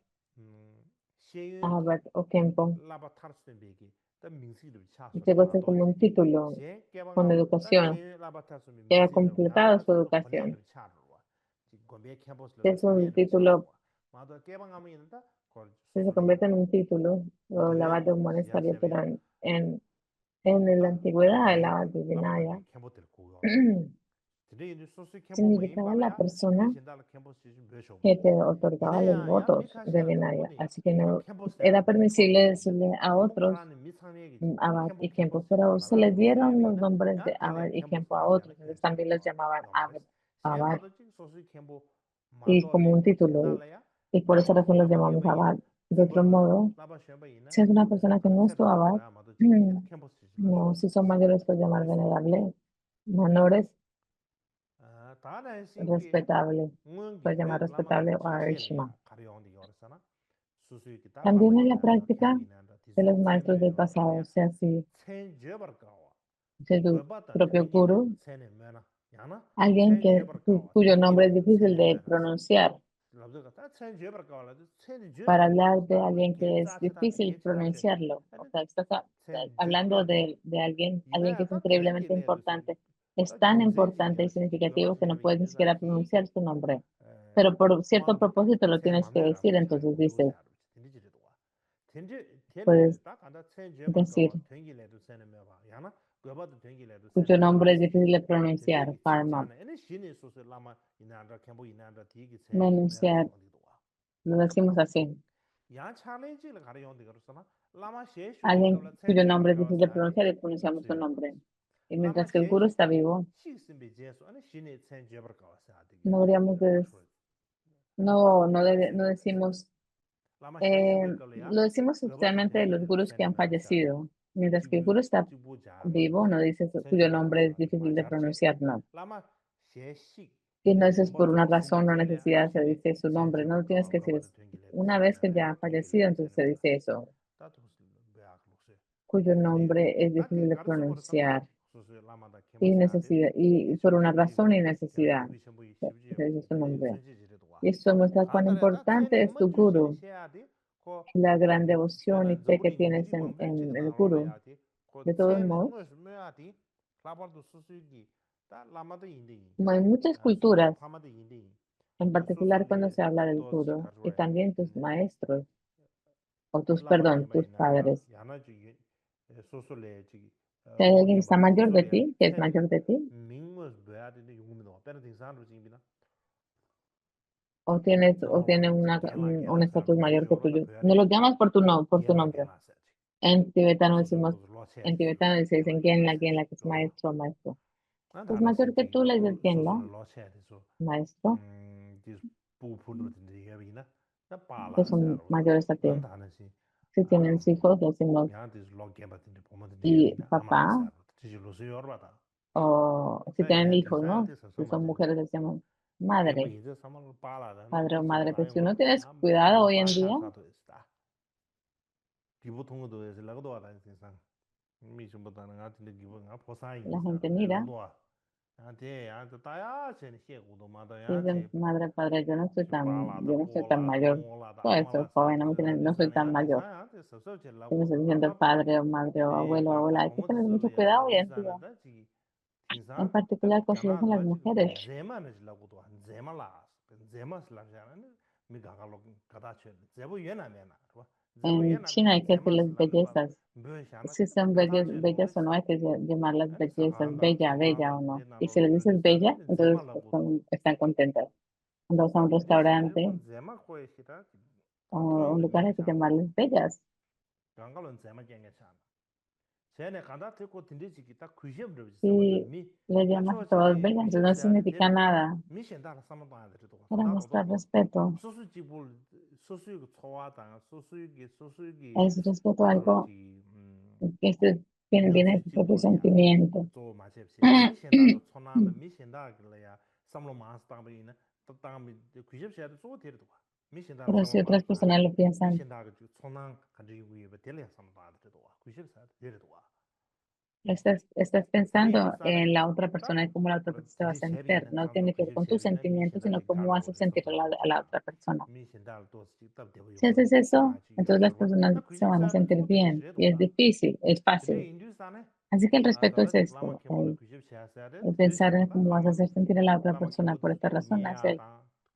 o Kempo. Llegó a ser como un título con educación, que ha completado su educación. Es un título, se convierte en un título, o el abad de un monasterio, pero en la antigüedad, el abad de Vinaya significaba la persona que te otorgaba los votos de Vinaya, así que no era permisible decirle a otros Abad y Kempo, pero se les dieron los nombres de Abad y Kempo a otros, entonces también los llamaban Abad y como un título, y por esa razón los llamamos Abad. De otro modo, si es una persona que no es tu Abad, no, si son mayores, pues llamar venerable, menores, respetable, pues llamar respetable o Arishma. También en la práctica de los maestros del pasado, o sea, si tu propio guru, alguien cuyo nombre es difícil de pronunciar, para hablar de alguien que es difícil pronunciarlo, o sea, estás hablando de alguien que es increíblemente importante, es tan importante y significativo que no puedes ni siquiera pronunciar su nombre, pero por cierto propósito lo tienes que decir, entonces dices, puedes decir, cuyo nombre es difícil de pronunciar, Karma, pronunciar, lo decimos así. Alguien cuyo nombre es difícil de pronunciar y pronunciamos su nombre. Y mientras que el guru está vivo, no deberíamos no decimos, lo decimos especialmente de los gurus que han fallecido. Mientras que el guru está vivo, no dices cuyo nombre es difícil de pronunciar, no. Y no es por una razón o necesidad, se dice su nombre, no tienes que decir, una vez que ya ha fallecido, entonces se dice eso, cuyo nombre es difícil de pronunciar y por una razón y necesidad, se dice su nombre. Y eso muestra cuán importante es tu guru, la gran devoción y fe que tienes en el guru. De todos modos, como hay muchas culturas, en particular cuando se habla del guru, y también tus maestros, o tus padres. Si hay alguien que está mayor de ti, que es mayor de ti, o tiene un estatus mayor que tuyo, no lo llamas por por tu nombre. En tibetano decimos, en tibetano se dicen Genla, que es maestro o maestro. Pues mayor que tú le dices Genla, maestro, que son mayores a ti. Si tienen hijos, decimos y papá o si tienen hijos, ¿no? Si son mujeres, les llaman madre, padre o madre. Pero si no tienes cuidado hoy en día, la gente mira y dicen, madre, padre, yo no soy tan mayor. Todo eso, joven, no soy tan mayor. Si me estoy diciendo padre o madre o abuelo o abuela, hay que tener mucho cuidado hoy en día, en particular consideran las mujeres. En China hay que decirles bellezas. Si son bellas o no, hay que llamarlas bellezas, bella o no. Y si les dices bella, entonces están contentas. Cuando vas a un restaurante o un lugar, hay que llamarles bellas. Si le llamas a todas bellas, entonces no significa nada. Para mostrar respeto. Es respeto a algo que viene de tu propio sentimiento. Pero si otras personas lo piensan, estás pensando en la otra persona y cómo la otra persona se va a sentir. No tiene que ver con tus sentimientos, sino cómo haces sentir a la otra persona. Si haces eso, entonces las personas se van a sentir bien. Y es difícil, es fácil. Así que el respeto es esto, el pensar en cómo vas a hacer sentir a la otra persona. Por esta razón es el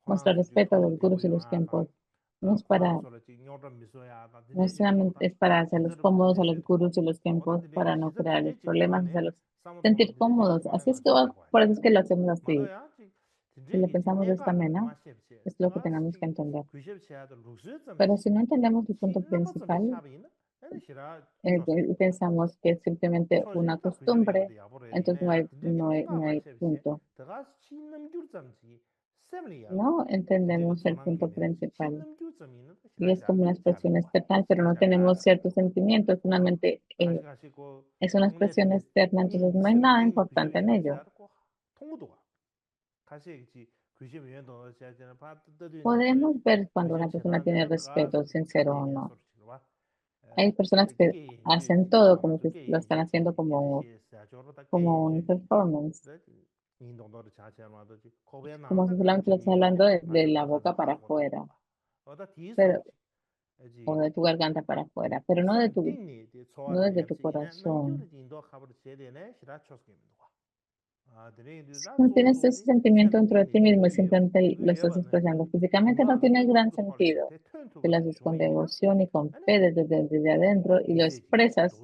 mostrar respeto a los gurús y los tiempos. No es para, no solamente es para hacerlos cómodos a los gurús y los tiempos, para no crearles problemas, hacerlos sentir cómodos. Así es que por eso es que lo hacemos así. Si lo pensamos de esta manera, es lo que tenemos que entender. Pero si no entendemos el punto principal, pensamos que es simplemente una costumbre, entonces no hay punto. No entendemos el punto principal. Y es como una expresión externa, pero no tenemos ciertos sentimientos, solamente es una expresión externa, entonces no hay nada importante en ello. Podemos ver cuando una persona tiene respeto, sincero o no. Hay personas que hacen todo como que lo están haciendo como un performance, como si solamente lo estás hablando de la boca para afuera, pero, o de tu garganta para afuera, pero no desde tu corazón. No tienes ese sentimiento dentro de ti mismo y simplemente lo estás expresando. Físicamente no tiene gran sentido. Tú lo haces con devoción y con fe desde adentro y lo expresas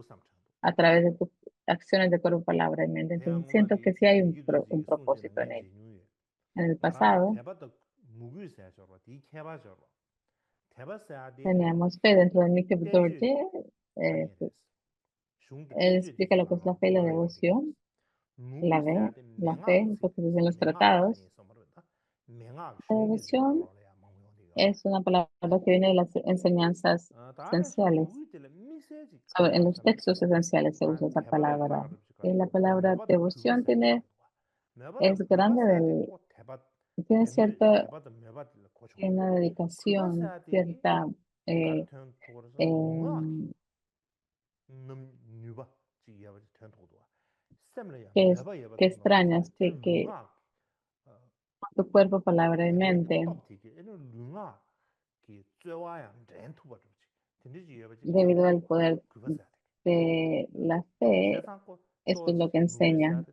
a través de tus acciones de cuerpo, palabra y mente. Entonces siento que sí hay un propósito en ello. En el pasado teníamos fe dentro de Mikhail Dorje. eh, Él explica lo que es la fe y la devoción. La fe, lo que se dice en los tratados. La devoción es una palabra que viene de las enseñanzas esenciales. En los textos esenciales se usa esa palabra. Y la palabra devoción es grande, tiene cierta una dedicación, cierta, eh, em, que es que extrañas, que tu cuerpo, palabra y mente, debido al poder de la fe, esto es lo que enseña.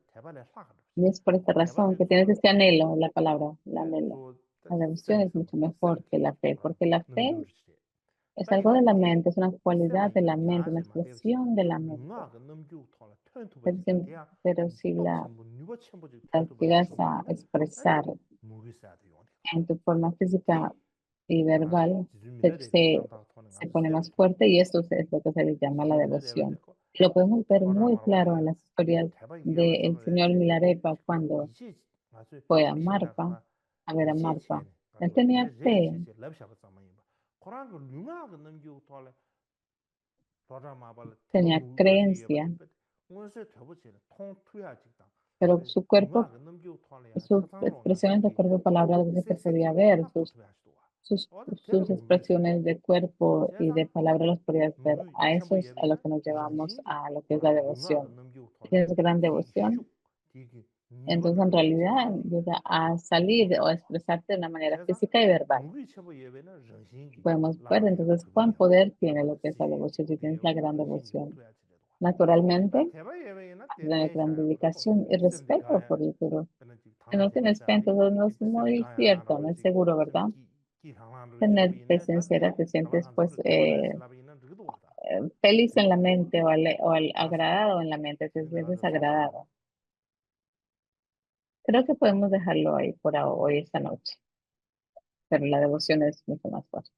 Y es por esta razón que tienes este anhelo, la palabra, el anhelo. La devoción es mucho mejor que la fe, porque la fe es algo de la mente, es una cualidad de la mente, una expresión de la mente. Pero si la llegas a expresar en tu forma física y verbal, se pone más fuerte y esto es lo que se le llama la devoción. Lo podemos ver muy claro en las historias del señor Milarepa cuando fue a ver a Marpa. Él tenía fe, tenía creencia pero su cuerpo, sus expresiones de cuerpo y palabra, donde se podía ver, sus expresiones de cuerpo y de palabra las podías ver. A eso es a lo que nos llevamos a lo que es la devoción. Si tienes gran devoción, entonces en realidad llega a salir o a expresarte de una manera física y verbal. Podemos ver entonces cuán poder tiene lo que es la devoción si tienes la gran devoción. Naturalmente, la gran dedicación y respeto por el Gurú. Si no tienes fe, entonces no es muy cierto, no es seguro, ¿verdad? Tener fe sincera, te sientes pues feliz en la mente o agradado en la mente, te sientes agradado. Creo que podemos dejarlo ahí por hoy, esta noche, pero la devoción es mucho más fuerte.